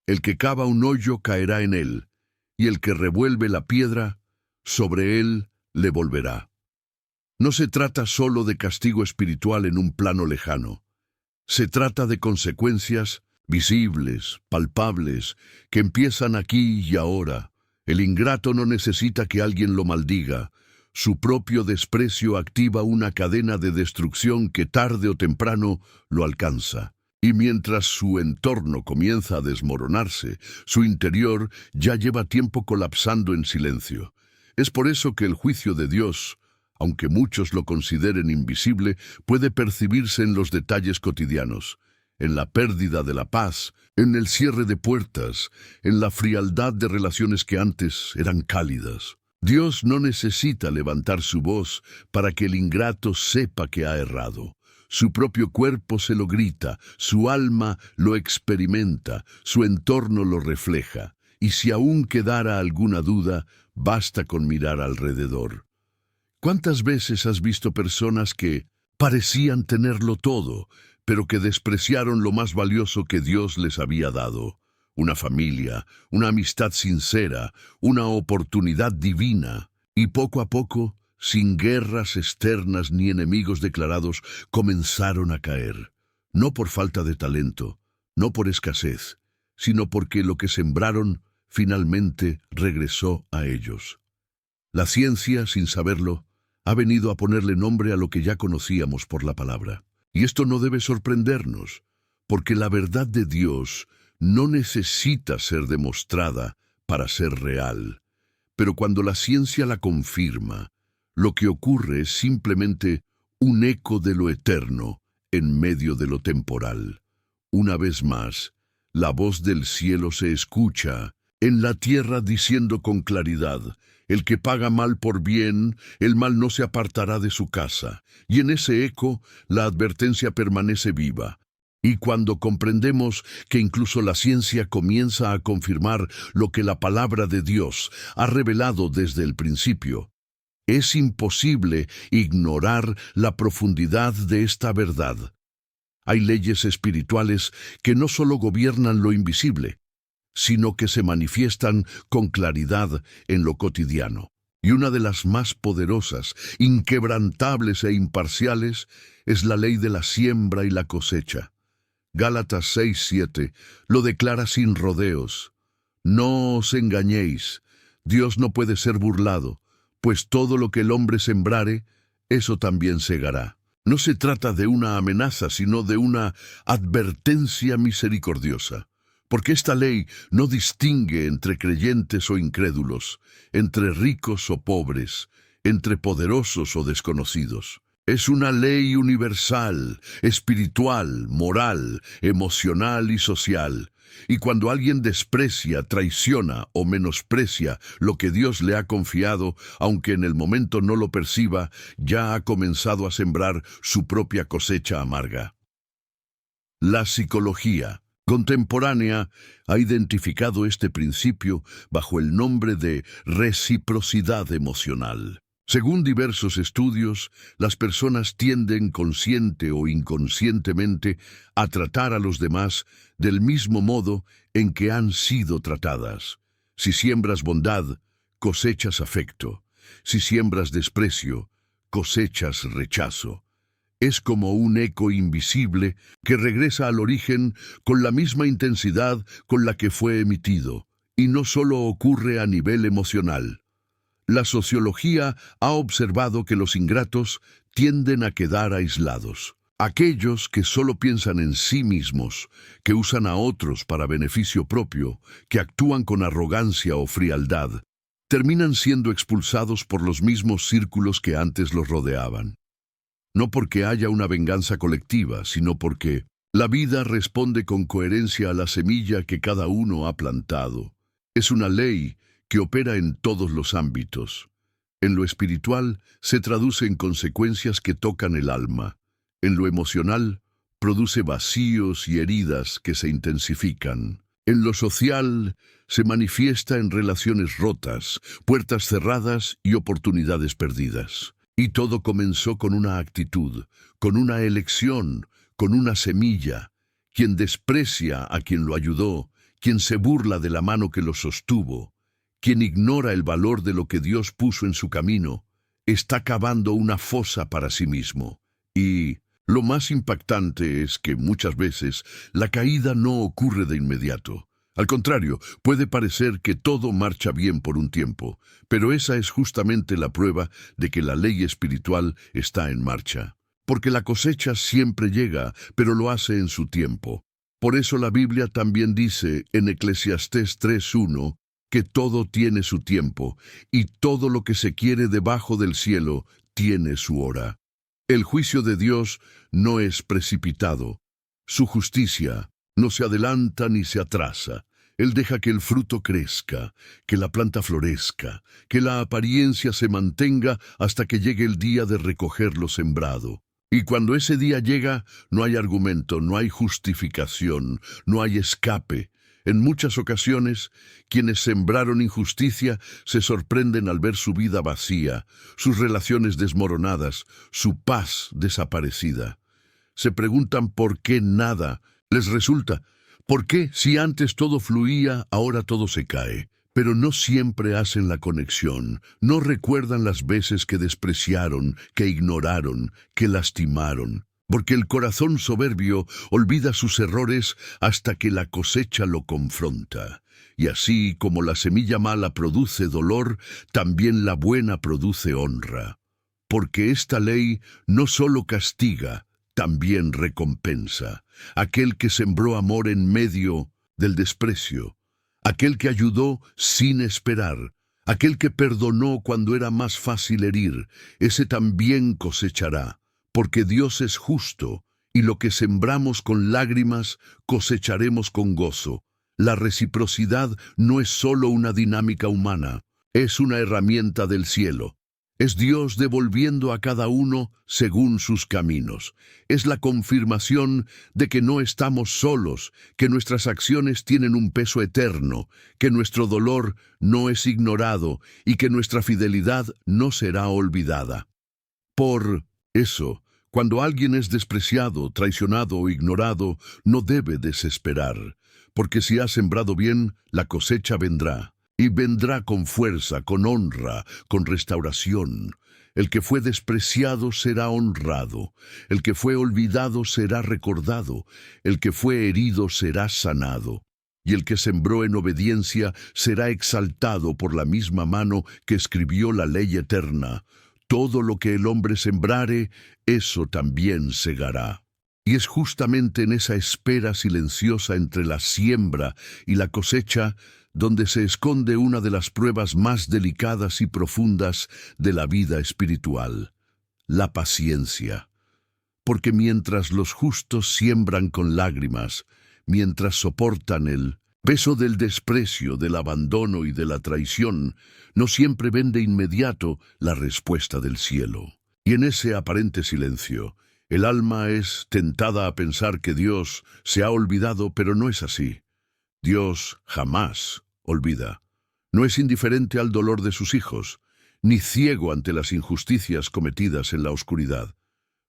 el que cava un hoyo caerá en él, y el que revuelve la piedra, sobre él le volverá. No se trata solo de castigo espiritual en un plano lejano. Se trata de consecuencias visibles, palpables, que empiezan aquí y ahora. El ingrato no necesita que alguien lo maldiga. Su propio desprecio activa una cadena de destrucción que tarde o temprano lo alcanza. Y mientras su entorno comienza a desmoronarse, su interior ya lleva tiempo colapsando en silencio. Es por eso que el juicio de Dios, aunque muchos lo consideren invisible, puede percibirse en los detalles cotidianos, en la pérdida de la paz, en el cierre de puertas, en la frialdad de relaciones que antes eran cálidas. Dios no necesita levantar su voz para que el ingrato sepa que ha errado. Su propio cuerpo se lo grita, su alma lo experimenta, su entorno lo refleja. Y si aún quedara alguna duda, basta con mirar alrededor. ¿Cuántas veces has visto personas que parecían tenerlo todo, pero que despreciaron lo más valioso que Dios les había dado? Una familia, una amistad sincera, una oportunidad divina. Y poco a poco, sin guerras externas ni enemigos declarados, comenzaron a caer. No por falta de talento, no por escasez, sino porque lo que sembraron finalmente regresó a ellos. La ciencia, sin saberlo, ha venido a ponerle nombre a lo que ya conocíamos por la palabra. Y esto no debe sorprendernos, porque la verdad de Dios no necesita ser demostrada para ser real. Pero cuando la ciencia la confirma, lo que ocurre es simplemente un eco de lo eterno en medio de lo temporal. Una vez más, la voz del cielo se escucha en la tierra diciendo con claridad: el que paga mal por bien, el mal no se apartará de su casa. Y en ese eco, la advertencia permanece viva. Y cuando comprendemos que incluso la ciencia comienza a confirmar lo que la palabra de Dios ha revelado desde el principio, es imposible ignorar la profundidad de esta verdad. Hay leyes espirituales que no solo gobiernan lo invisible, sino que se manifiestan con claridad en lo cotidiano. Y una de las más poderosas, inquebrantables e imparciales es la ley de la siembra y la cosecha. Gálatas 6:7 lo declara sin rodeos. No os engañéis, Dios no puede ser burlado, pues todo lo que el hombre sembrare, eso también segará. No se trata de una amenaza, sino de una advertencia misericordiosa. Porque esta ley no distingue entre creyentes o incrédulos, entre ricos o pobres, entre poderosos o desconocidos. Es una ley universal, espiritual, moral, emocional y social. Y cuando alguien desprecia, traiciona o menosprecia lo que Dios le ha confiado, aunque en el momento no lo perciba, ya ha comenzado a sembrar su propia cosecha amarga. La psicología contemporánea ha identificado este principio bajo el nombre de reciprocidad emocional. Según diversos estudios, las personas tienden consciente o inconscientemente a tratar a los demás del mismo modo en que han sido tratadas. Si siembras bondad, cosechas afecto. Si siembras desprecio, cosechas rechazo. Es como un eco invisible que regresa al origen con la misma intensidad con la que fue emitido, y no solo ocurre a nivel emocional. La sociología ha observado que los ingratos tienden a quedar aislados. Aquellos que solo piensan en sí mismos, que usan a otros para beneficio propio, que actúan con arrogancia o frialdad, terminan siendo expulsados por los mismos círculos que antes los rodeaban. No porque haya una venganza colectiva, sino porque la vida responde con coherencia a la semilla que cada uno ha plantado. Es una ley que opera en todos los ámbitos. En lo espiritual se traduce en consecuencias que tocan el alma. En lo emocional produce vacíos y heridas que se intensifican. En lo social se manifiesta en relaciones rotas, puertas cerradas y oportunidades perdidas. Y todo comenzó con una actitud, con una elección, con una semilla. Quien desprecia a quien lo ayudó, quien se burla de la mano que lo sostuvo, quien ignora el valor de lo que Dios puso en su camino, está cavando una fosa para sí mismo. Y lo más impactante es que muchas veces la caída no ocurre de inmediato. Al contrario, puede parecer que todo marcha bien por un tiempo, pero esa es justamente la prueba de que la ley espiritual está en marcha. Porque la cosecha siempre llega, pero lo hace en su tiempo. Por eso la Biblia también dice en Eclesiastés 3:1 que todo tiene su tiempo, y todo lo que se quiere debajo del cielo tiene su hora. El juicio de Dios no es precipitado. Su justicia no se adelanta ni se atrasa. Él deja que el fruto crezca, que la planta florezca, que la apariencia se mantenga hasta que llegue el día de recoger lo sembrado. Y cuando ese día llega, no hay argumento, no hay justificación, no hay escape. En muchas ocasiones, quienes sembraron injusticia se sorprenden al ver su vida vacía, sus relaciones desmoronadas, su paz desaparecida. Se preguntan por qué nada les resulta. ¿Por qué, si antes todo fluía, ahora todo se cae? Pero no siempre hacen la conexión, no recuerdan las veces que despreciaron, que ignoraron, que lastimaron. Porque el corazón soberbio olvida sus errores hasta que la cosecha lo confronta. Y así como la semilla mala produce dolor, también la buena produce honra. Porque esta ley no solo castiga, también recompensa. Aquel que sembró amor en medio del desprecio, aquel que ayudó sin esperar, aquel que perdonó cuando era más fácil herir, ese también cosechará. Porque Dios es justo, y lo que sembramos con lágrimas, cosecharemos con gozo. La reciprocidad no es solo una dinámica humana, es una herramienta del cielo. Es Dios devolviendo a cada uno según sus caminos. Es la confirmación de que no estamos solos, que nuestras acciones tienen un peso eterno, que nuestro dolor no es ignorado y que nuestra fidelidad no será olvidada. Por eso, cuando alguien es despreciado, traicionado o ignorado, no debe desesperar, porque si ha sembrado bien, la cosecha vendrá, y vendrá con fuerza, con honra, con restauración. El que fue despreciado será honrado, el que fue olvidado será recordado, el que fue herido será sanado. Y el que sembró en obediencia será exaltado por la misma mano que escribió la ley eterna. Todo lo que el hombre sembrare, eso también segará. Y es justamente en esa espera silenciosa entre la siembra y la cosecha donde se esconde una de las pruebas más delicadas y profundas de la vida espiritual, la paciencia. Porque mientras los justos siembran con lágrimas, mientras soportan el peso del desprecio, del abandono y de la traición, no siempre ven de inmediato la respuesta del cielo. Y en ese aparente silencio, el alma es tentada a pensar que Dios se ha olvidado, pero no es así. Dios jamás olvida. No es indiferente al dolor de sus hijos, ni ciego ante las injusticias cometidas en la oscuridad.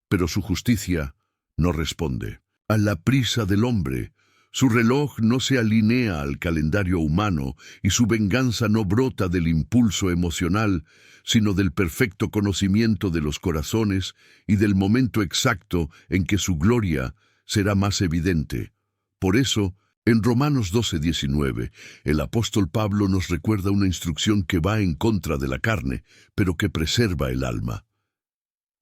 Pero su justicia no responde a la prisa del hombre. Su reloj no se alinea al calendario humano y su venganza no brota del impulso emocional, sino del perfecto conocimiento de los corazones y del momento exacto en que su gloria será más evidente. Por eso, en Romanos 12:19, el apóstol Pablo nos recuerda una instrucción que va en contra de la carne, pero que preserva el alma.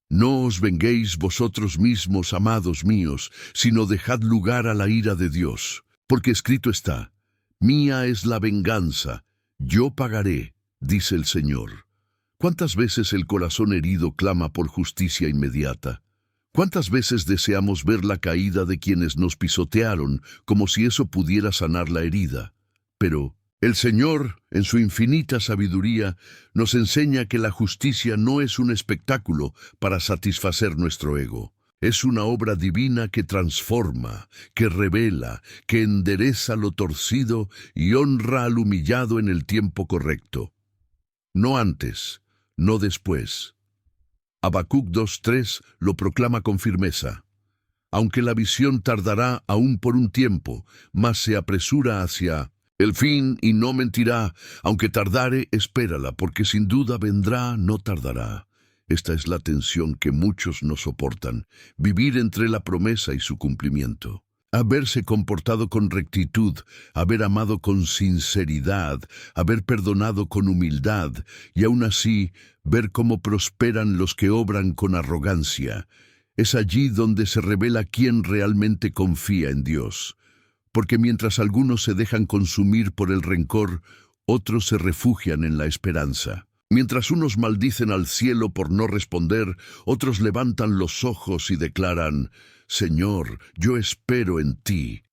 No os venguéis vosotros mismos, amados míos, sino dejad lugar a la ira de Dios, porque escrito está: mía es la venganza, yo pagaré, dice el Señor. ¿Cuántas veces el corazón herido clama por justicia inmediata? ¿Cuántas veces deseamos ver la caída de quienes nos pisotearon, como si eso pudiera sanar la herida? Pero el Señor, en su infinita sabiduría, nos enseña que la justicia no es un espectáculo para satisfacer nuestro ego. Es una obra divina que transforma, que revela, que endereza lo torcido y honra al humillado en el tiempo correcto. No antes, no después. Habacuc 2:3 lo proclama con firmeza. Aunque la visión tardará aún por un tiempo, mas se apresura hacia el fin y no mentirá. Aunque tardare, espérala, porque sin duda vendrá, no tardará. Esta es la tensión que muchos no soportan, vivir entre la promesa y su cumplimiento. Haberse comportado con rectitud, haber amado con sinceridad, haber perdonado con humildad, y aún así ver cómo prosperan los que obran con arrogancia. Es allí donde se revela quién realmente confía en Dios. Porque mientras algunos se dejan consumir por el rencor, otros se refugian en la esperanza. Mientras unos maldicen al cielo por no responder, otros levantan los ojos y declaran: Señor, yo espero en ti.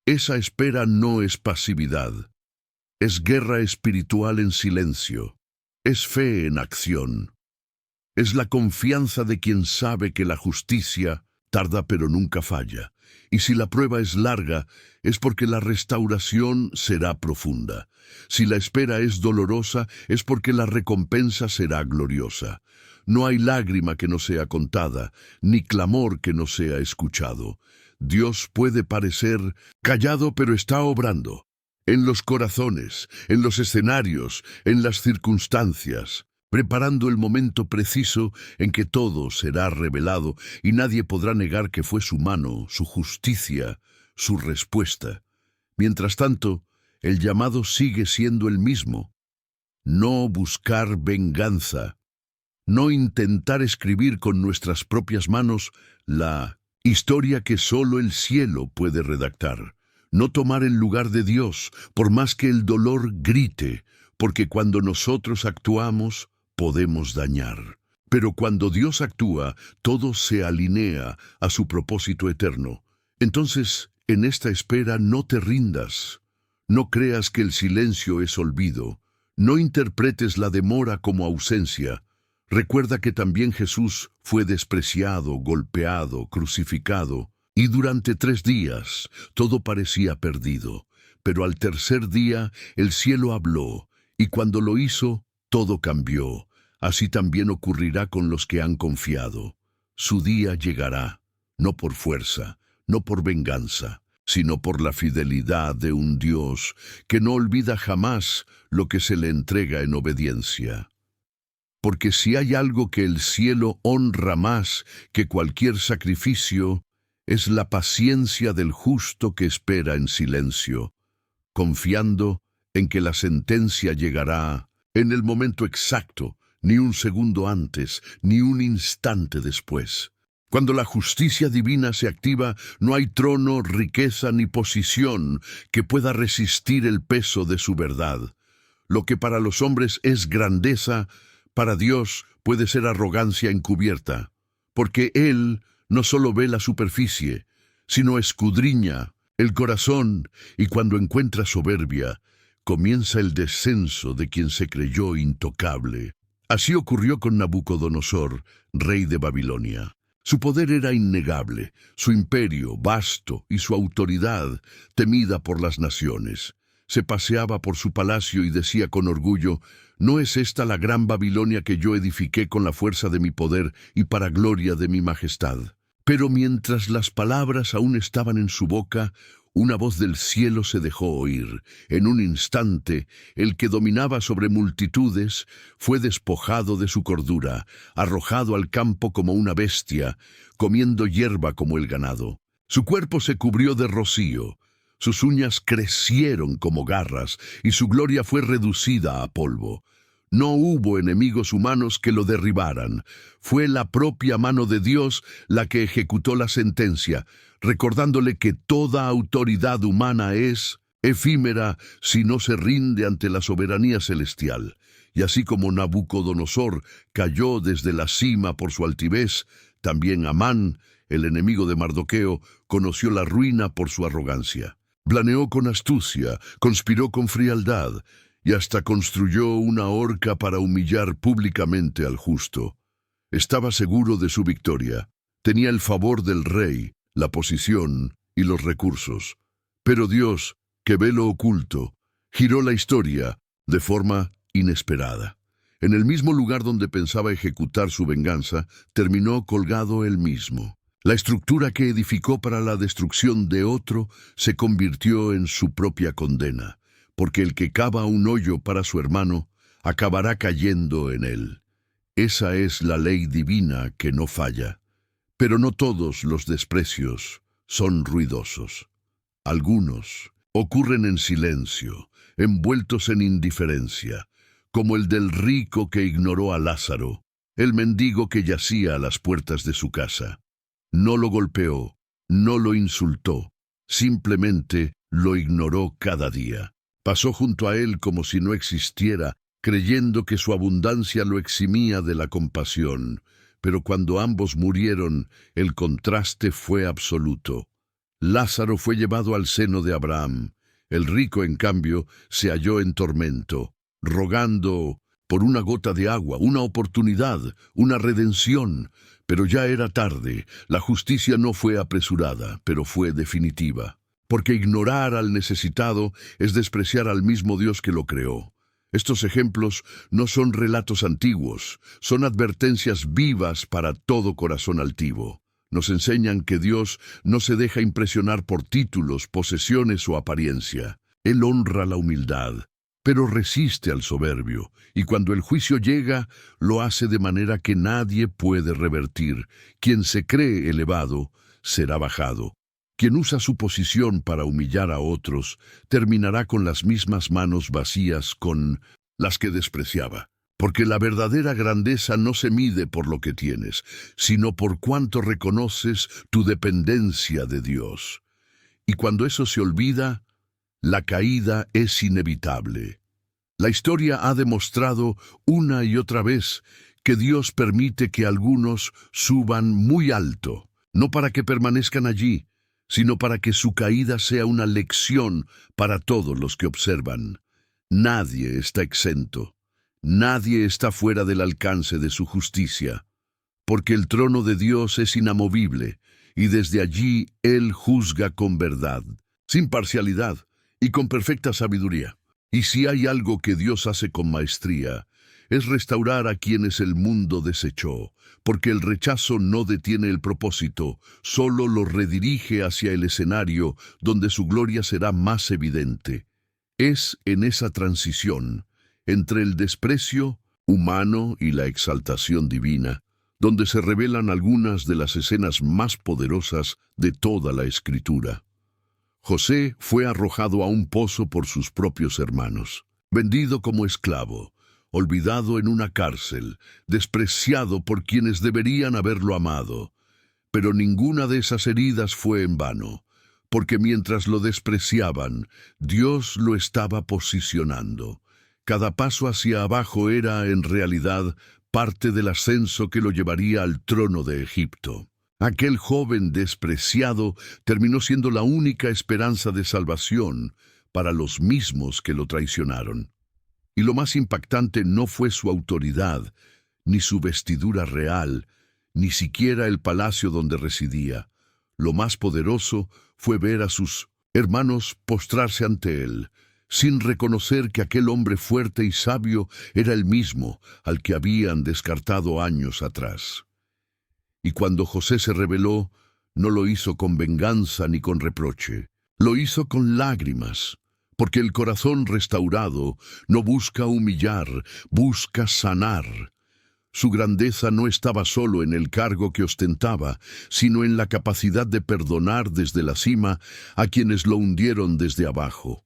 Esa espera no es pasividad. Es guerra espiritual en silencio. Es fe en acción. Es la confianza de quien sabe que la justicia tarda pero nunca falla. Y si la prueba es larga, es porque la restauración será profunda. Si la espera es dolorosa, es porque la recompensa será gloriosa. No hay lágrima que no sea contada, ni clamor que no sea escuchado. Dios puede parecer callado, pero está obrando. En los corazones, en los escenarios, en las circunstancias, preparando el momento preciso en que todo será revelado y nadie podrá negar que fue su mano, su justicia, su respuesta. Mientras tanto, el llamado sigue siendo el mismo: no buscar venganza, no intentar escribir con nuestras propias manos la historia que solo el cielo puede redactar, no tomar el lugar de Dios, por más que el dolor grite, porque cuando nosotros actuamos, podemos dañar. Pero cuando Dios actúa, todo se alinea a su propósito eterno. Entonces, en esta espera no te rindas. No creas que el silencio es olvido. No interpretes la demora como ausencia. Recuerda que también Jesús fue despreciado, golpeado, crucificado, y durante 3 días todo parecía perdido. Pero al tercer día el cielo habló, y cuando lo hizo, todo cambió. Así también ocurrirá con los que han confiado. Su día llegará, no por fuerza, no por venganza, sino por la fidelidad de un Dios que no olvida jamás lo que se le entrega en obediencia. Porque si hay algo que el cielo honra más que cualquier sacrificio, es la paciencia del justo que espera en silencio, confiando en que la sentencia llegará en el momento exacto, ni un segundo antes, ni un instante después. Cuando la justicia divina se activa, no hay trono, riqueza ni posición que pueda resistir el peso de su verdad. Lo que para los hombres es grandeza, para Dios puede ser arrogancia encubierta, porque Él no solo ve la superficie, sino escudriña el corazón, y cuando encuentra soberbia, comienza el descenso de quien se creyó intocable. Así ocurrió con Nabucodonosor, rey de Babilonia. Su poder era innegable, su imperio vasto y su autoridad temida por las naciones. Se paseaba por su palacio y decía con orgullo: «¿No es esta la gran Babilonia que yo edifiqué con la fuerza de mi poder y para gloria de mi majestad?» Pero mientras las palabras aún estaban en su boca, una voz del cielo se dejó oír. En un instante, el que dominaba sobre multitudes fue despojado de su cordura, arrojado al campo como una bestia, comiendo hierba como el ganado. Su cuerpo se cubrió de rocío, sus uñas crecieron como garras, y su gloria fue reducida a polvo. No hubo enemigos humanos que lo derribaran. Fue la propia mano de Dios la que ejecutó la sentencia, recordándole que toda autoridad humana es efímera si no se rinde ante la soberanía celestial. Y así como Nabucodonosor cayó desde la cima por su altivez, también Amán, el enemigo de Mardoqueo, conoció la ruina por su arrogancia. Planeó con astucia, conspiró con frialdad, y hasta construyó una horca para humillar públicamente al justo. Estaba seguro de su victoria. Tenía el favor del rey, la posición y los recursos. Pero Dios, que ve lo oculto, giró la historia de forma inesperada. En el mismo lugar donde pensaba ejecutar su venganza, terminó colgado él mismo. La estructura que edificó para la destrucción de otro se convirtió en su propia condena, porque el que cava un hoyo para su hermano acabará cayendo en él. Esa es la ley divina que no falla. Pero no todos los desprecios son ruidosos. Algunos ocurren en silencio, envueltos en indiferencia, como el del rico que ignoró a Lázaro, el mendigo que yacía a las puertas de su casa. No lo golpeó, no lo insultó, simplemente lo ignoró cada día. Pasó junto a él como si no existiera, creyendo que su abundancia lo eximía de la compasión. Pero cuando ambos murieron, el contraste fue absoluto. Lázaro fue llevado al seno de Abraham. El rico, en cambio, se halló en tormento, rogando por una gota de agua, una oportunidad, una redención. Pero ya era tarde. La justicia no fue apresurada, pero fue definitiva. Porque ignorar al necesitado es despreciar al mismo Dios que lo creó. Estos ejemplos no son relatos antiguos, son advertencias vivas para todo corazón altivo. Nos enseñan que Dios no se deja impresionar por títulos, posesiones o apariencia. Él honra la humildad, pero resiste al soberbio, y cuando el juicio llega, lo hace de manera que nadie puede revertir. Quien se cree elevado, será bajado. Quien usa su posición para humillar a otros, terminará con las mismas manos vacías con las que despreciaba. Porque la verdadera grandeza no se mide por lo que tienes, sino por cuánto reconoces tu dependencia de Dios. Y cuando eso se olvida, la caída es inevitable. La historia ha demostrado una y otra vez que Dios permite que algunos suban muy alto, no para que permanezcan allí, sino para que su caída sea una lección para todos los que observan. Nadie está exento, nadie está fuera del alcance de su justicia, porque el trono de Dios es inamovible, y desde allí Él juzga con verdad, sin parcialidad y con perfecta sabiduría. Y si hay algo que Dios hace con maestría, es restaurar a quienes el mundo desechó, porque el rechazo no detiene el propósito, solo lo redirige hacia el escenario donde su gloria será más evidente. Es en esa transición, entre el desprecio humano y la exaltación divina, donde se revelan algunas de las escenas más poderosas de toda la Escritura. José fue arrojado a un pozo por sus propios hermanos, vendido como esclavo, olvidado en una cárcel, despreciado por quienes deberían haberlo amado. Pero ninguna de esas heridas fue en vano, porque mientras lo despreciaban, Dios lo estaba posicionando. Cada paso hacia abajo era, en realidad, parte del ascenso que lo llevaría al trono de Egipto. Aquel joven despreciado terminó siendo la única esperanza de salvación para los mismos que lo traicionaron. Y lo más impactante no fue su autoridad, ni su vestidura real, ni siquiera el palacio donde residía. Lo más poderoso fue ver a sus hermanos postrarse ante él, sin reconocer que aquel hombre fuerte y sabio era el mismo al que habían descartado años atrás. Y cuando José se rebeló, no lo hizo con venganza ni con reproche, lo hizo con lágrimas, porque el corazón restaurado no busca humillar, busca sanar. Su grandeza no estaba solo en el cargo que ostentaba, sino en la capacidad de perdonar desde la cima a quienes lo hundieron desde abajo.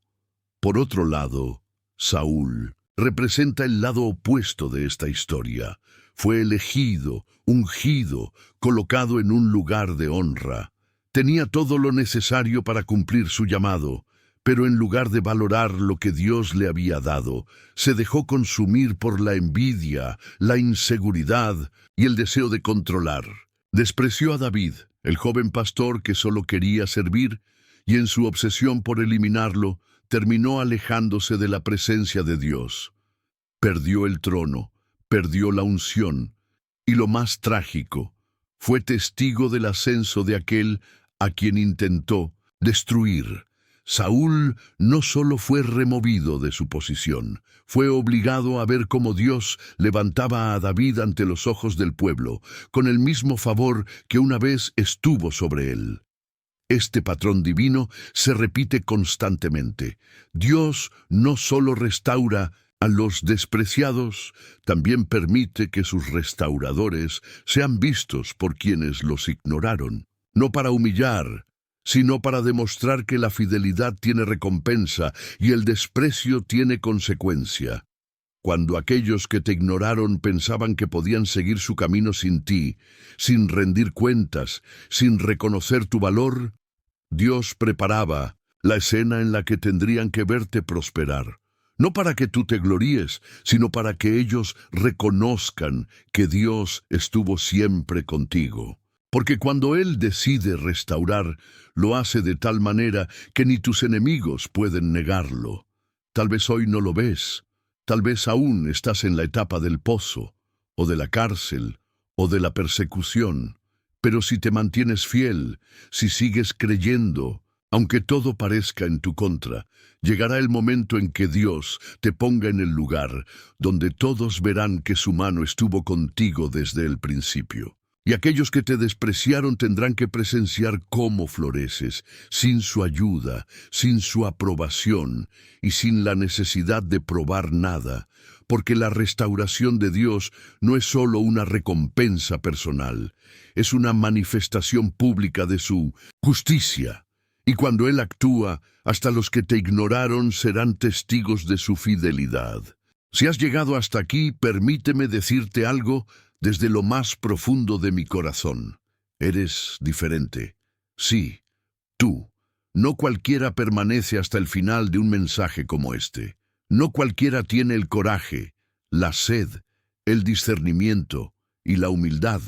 Por otro lado, Saúl representa el lado opuesto de esta historia. Fue elegido, ungido, colocado en un lugar de honra. Tenía todo lo necesario para cumplir su llamado, pero en lugar de valorar lo que Dios le había dado, se dejó consumir por la envidia, la inseguridad y el deseo de controlar. Despreció a David, el joven pastor que solo quería servir, y en su obsesión por eliminarlo, terminó alejándose de la presencia de Dios. Perdió el trono, perdió la unción, y lo más trágico, fue testigo del ascenso de aquel a quien intentó destruir. Saúl no solo fue removido de su posición, fue obligado a ver cómo Dios levantaba a David ante los ojos del pueblo, con el mismo favor que una vez estuvo sobre él. Este patrón divino se repite constantemente. Dios no solo restaura a los despreciados, también permite que sus restauradores sean vistos por quienes los ignoraron, no para humillar, sino para demostrar que la fidelidad tiene recompensa y el desprecio tiene consecuencia. Cuando aquellos que te ignoraron pensaban que podían seguir su camino sin ti, sin rendir cuentas, sin reconocer tu valor, Dios preparaba la escena en la que tendrían que verte prosperar. No para que tú te gloríes, sino para que ellos reconozcan que Dios estuvo siempre contigo. Porque cuando Él decide restaurar, lo hace de tal manera que ni tus enemigos pueden negarlo. Tal vez hoy no lo ves, tal vez aún estás en la etapa del pozo, o de la cárcel, o de la persecución. Pero si te mantienes fiel, si sigues creyendo, aunque todo parezca en tu contra, llegará el momento en que Dios te ponga en el lugar donde todos verán que su mano estuvo contigo desde el principio. Y aquellos que te despreciaron tendrán que presenciar cómo floreces, sin su ayuda, sin su aprobación y sin la necesidad de probar nada, porque la restauración de Dios no es solo una recompensa personal, es una manifestación pública de su justicia. Y cuando Él actúa, hasta los que te ignoraron serán testigos de su fidelidad. Si has llegado hasta aquí, permíteme decirte algo desde lo más profundo de mi corazón. Eres diferente. Sí, tú. No cualquiera permanece hasta el final de un mensaje como este. No cualquiera tiene el coraje, la sed, el discernimiento y la humildad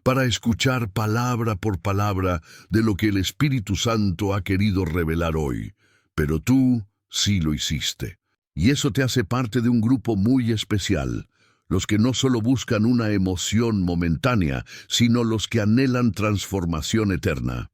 para escuchar palabra por palabra de lo que el Espíritu Santo ha querido revelar hoy. Pero tú sí lo hiciste. Y eso te hace parte de un grupo muy especial, los que no solo buscan una emoción momentánea, sino los que anhelan transformación eterna.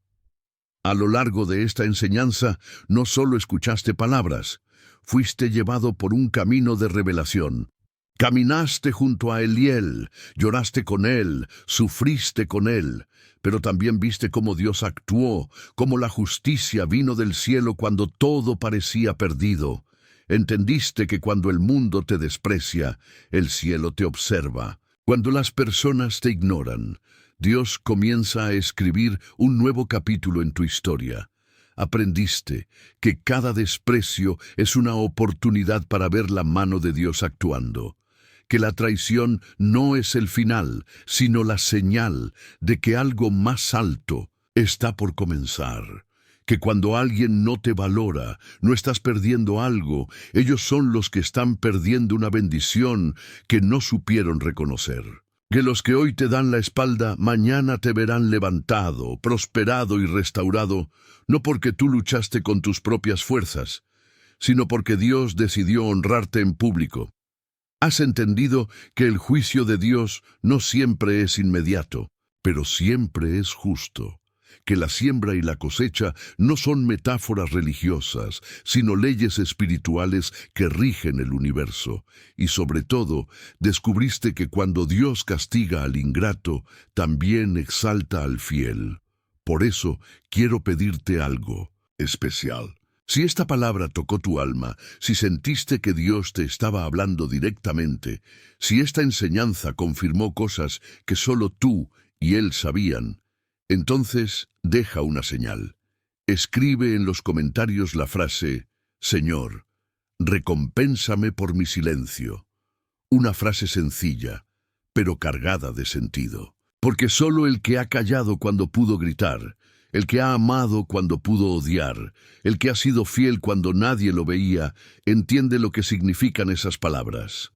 A lo largo de esta enseñanza, no solo escuchaste palabras, fuiste llevado por un camino de revelación. Caminaste junto a Eliel, lloraste con él, sufriste con él, pero también viste cómo Dios actuó, cómo la justicia vino del cielo cuando todo parecía perdido. Entendiste que cuando el mundo te desprecia, el cielo te observa. Cuando las personas te ignoran, Dios comienza a escribir un nuevo capítulo en tu historia. Aprendiste que cada desprecio es una oportunidad para ver la mano de Dios actuando, que la traición no es el final, sino la señal de que algo más alto está por comenzar. Que cuando alguien no te valora, no estás perdiendo algo, ellos son los que están perdiendo una bendición que no supieron reconocer. Que los que hoy te dan la espalda, mañana te verán levantado, prosperado y restaurado, no porque tú luchaste con tus propias fuerzas, sino porque Dios decidió honrarte en público. Has entendido que el juicio de Dios no siempre es inmediato, pero siempre es justo. que la siembra y la cosecha no son metáforas religiosas, sino leyes espirituales que rigen el universo. Y sobre todo, descubriste que cuando Dios castiga al ingrato, también exalta al fiel. Por eso, quiero pedirte algo especial. Si esta palabra tocó tu alma, si sentiste que Dios te estaba hablando directamente, si esta enseñanza confirmó cosas que solo tú y Él sabían, entonces deja una señal. Escribe en los comentarios la frase, Señor, recompénsame por mi silencio. Una frase sencilla, pero cargada de sentido. Porque solo el que ha callado cuando pudo gritar, el que ha amado cuando pudo odiar, el que ha sido fiel cuando nadie lo veía, entiende lo que significan esas palabras.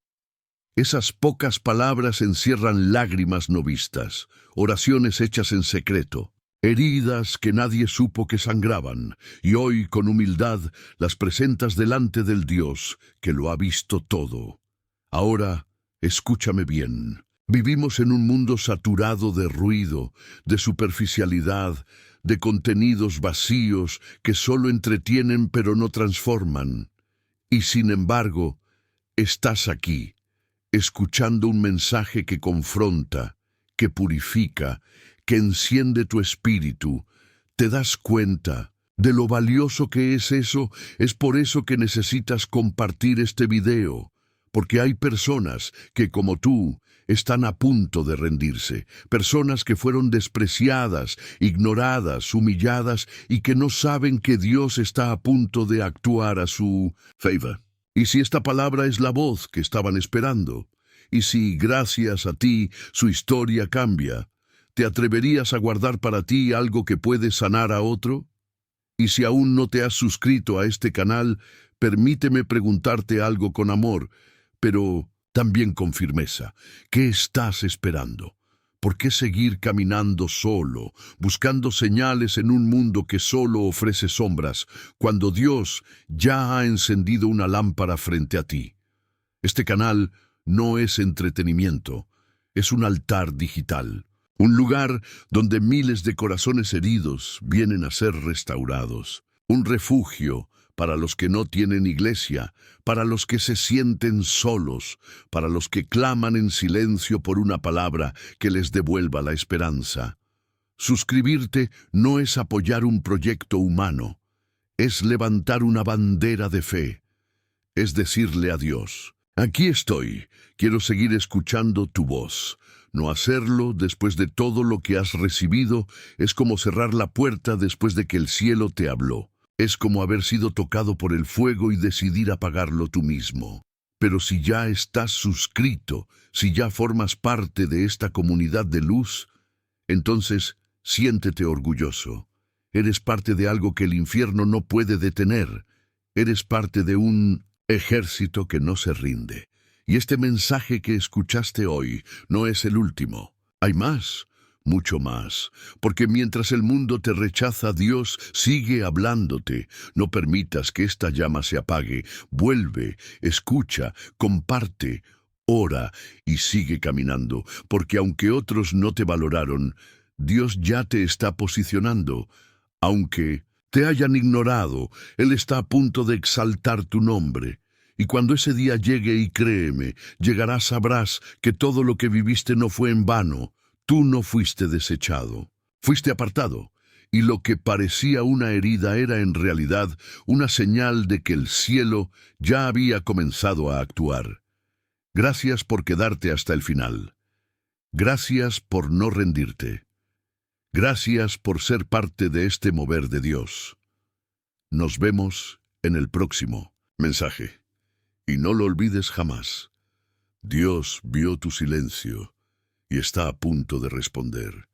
Esas pocas palabras encierran lágrimas no vistas, oraciones hechas en secreto, heridas que nadie supo que sangraban, y hoy con humildad las presentas delante del Dios que lo ha visto todo. Ahora, escúchame bien. Vivimos en un mundo saturado de ruido, de superficialidad, de contenidos vacíos que solo entretienen pero no transforman. Y sin embargo, estás aquí, escuchando un mensaje que confronta, que purifica, que enciende tu espíritu. ¿Te das cuenta de lo valioso que es eso? Es por eso que necesitas compartir este video, porque hay personas que, como tú, están a punto de rendirse, personas que fueron despreciadas, ignoradas, humilladas y que no saben que Dios está a punto de actuar a su favor. Y si esta palabra es la voz que estaban esperando, y si gracias a ti su historia cambia, ¿te atreverías a guardar para ti algo que puede sanar a otro? Y si aún no te has suscrito a este canal, permíteme preguntarte algo con amor, pero también con firmeza. ¿Qué estás esperando? ¿Por qué seguir caminando solo, buscando señales en un mundo que solo ofrece sombras, cuando Dios ya ha encendido una lámpara frente a ti? Este canal no es entretenimiento, es un altar digital, un lugar donde miles de corazones heridos vienen a ser restaurados, un refugio para los que no tienen iglesia, para los que se sienten solos, para los que claman en silencio por una palabra que les devuelva la esperanza. Suscribirte no es apoyar un proyecto humano, es levantar una bandera de fe, es decirle a Dios, aquí estoy, quiero seguir escuchando tu voz. No hacerlo después de todo lo que has recibido es como cerrar la puerta después de que el cielo te habló. Es como haber sido tocado por el fuego y decidir apagarlo tú mismo. Pero si ya estás suscrito, si ya formas parte de esta comunidad de luz, entonces siéntete orgulloso. Eres parte de algo que el infierno no puede detener. Eres parte de un ejército que no se rinde. Y este mensaje que escuchaste hoy no es el último. Hay más. Mucho más, porque mientras el mundo te rechaza, Dios sigue hablándote. No permitas que esta llama se apague. Vuelve, escucha, comparte, ora y sigue caminando, porque aunque otros no te valoraron, Dios ya te está posicionando. Aunque te hayan ignorado, Él está a punto de exaltar tu nombre. Y cuando ese día llegue, y créeme, llegarás, sabrás que todo lo que viviste no fue en vano. Tú no fuiste desechado, fuiste apartado, y lo que parecía una herida era en realidad una señal de que el cielo ya había comenzado a actuar. Gracias por quedarte hasta el final. Gracias por no rendirte. Gracias por ser parte de este mover de Dios. Nos vemos en el próximo mensaje. Y no lo olvides jamás. Dios vio tu silencio y está a punto de responder.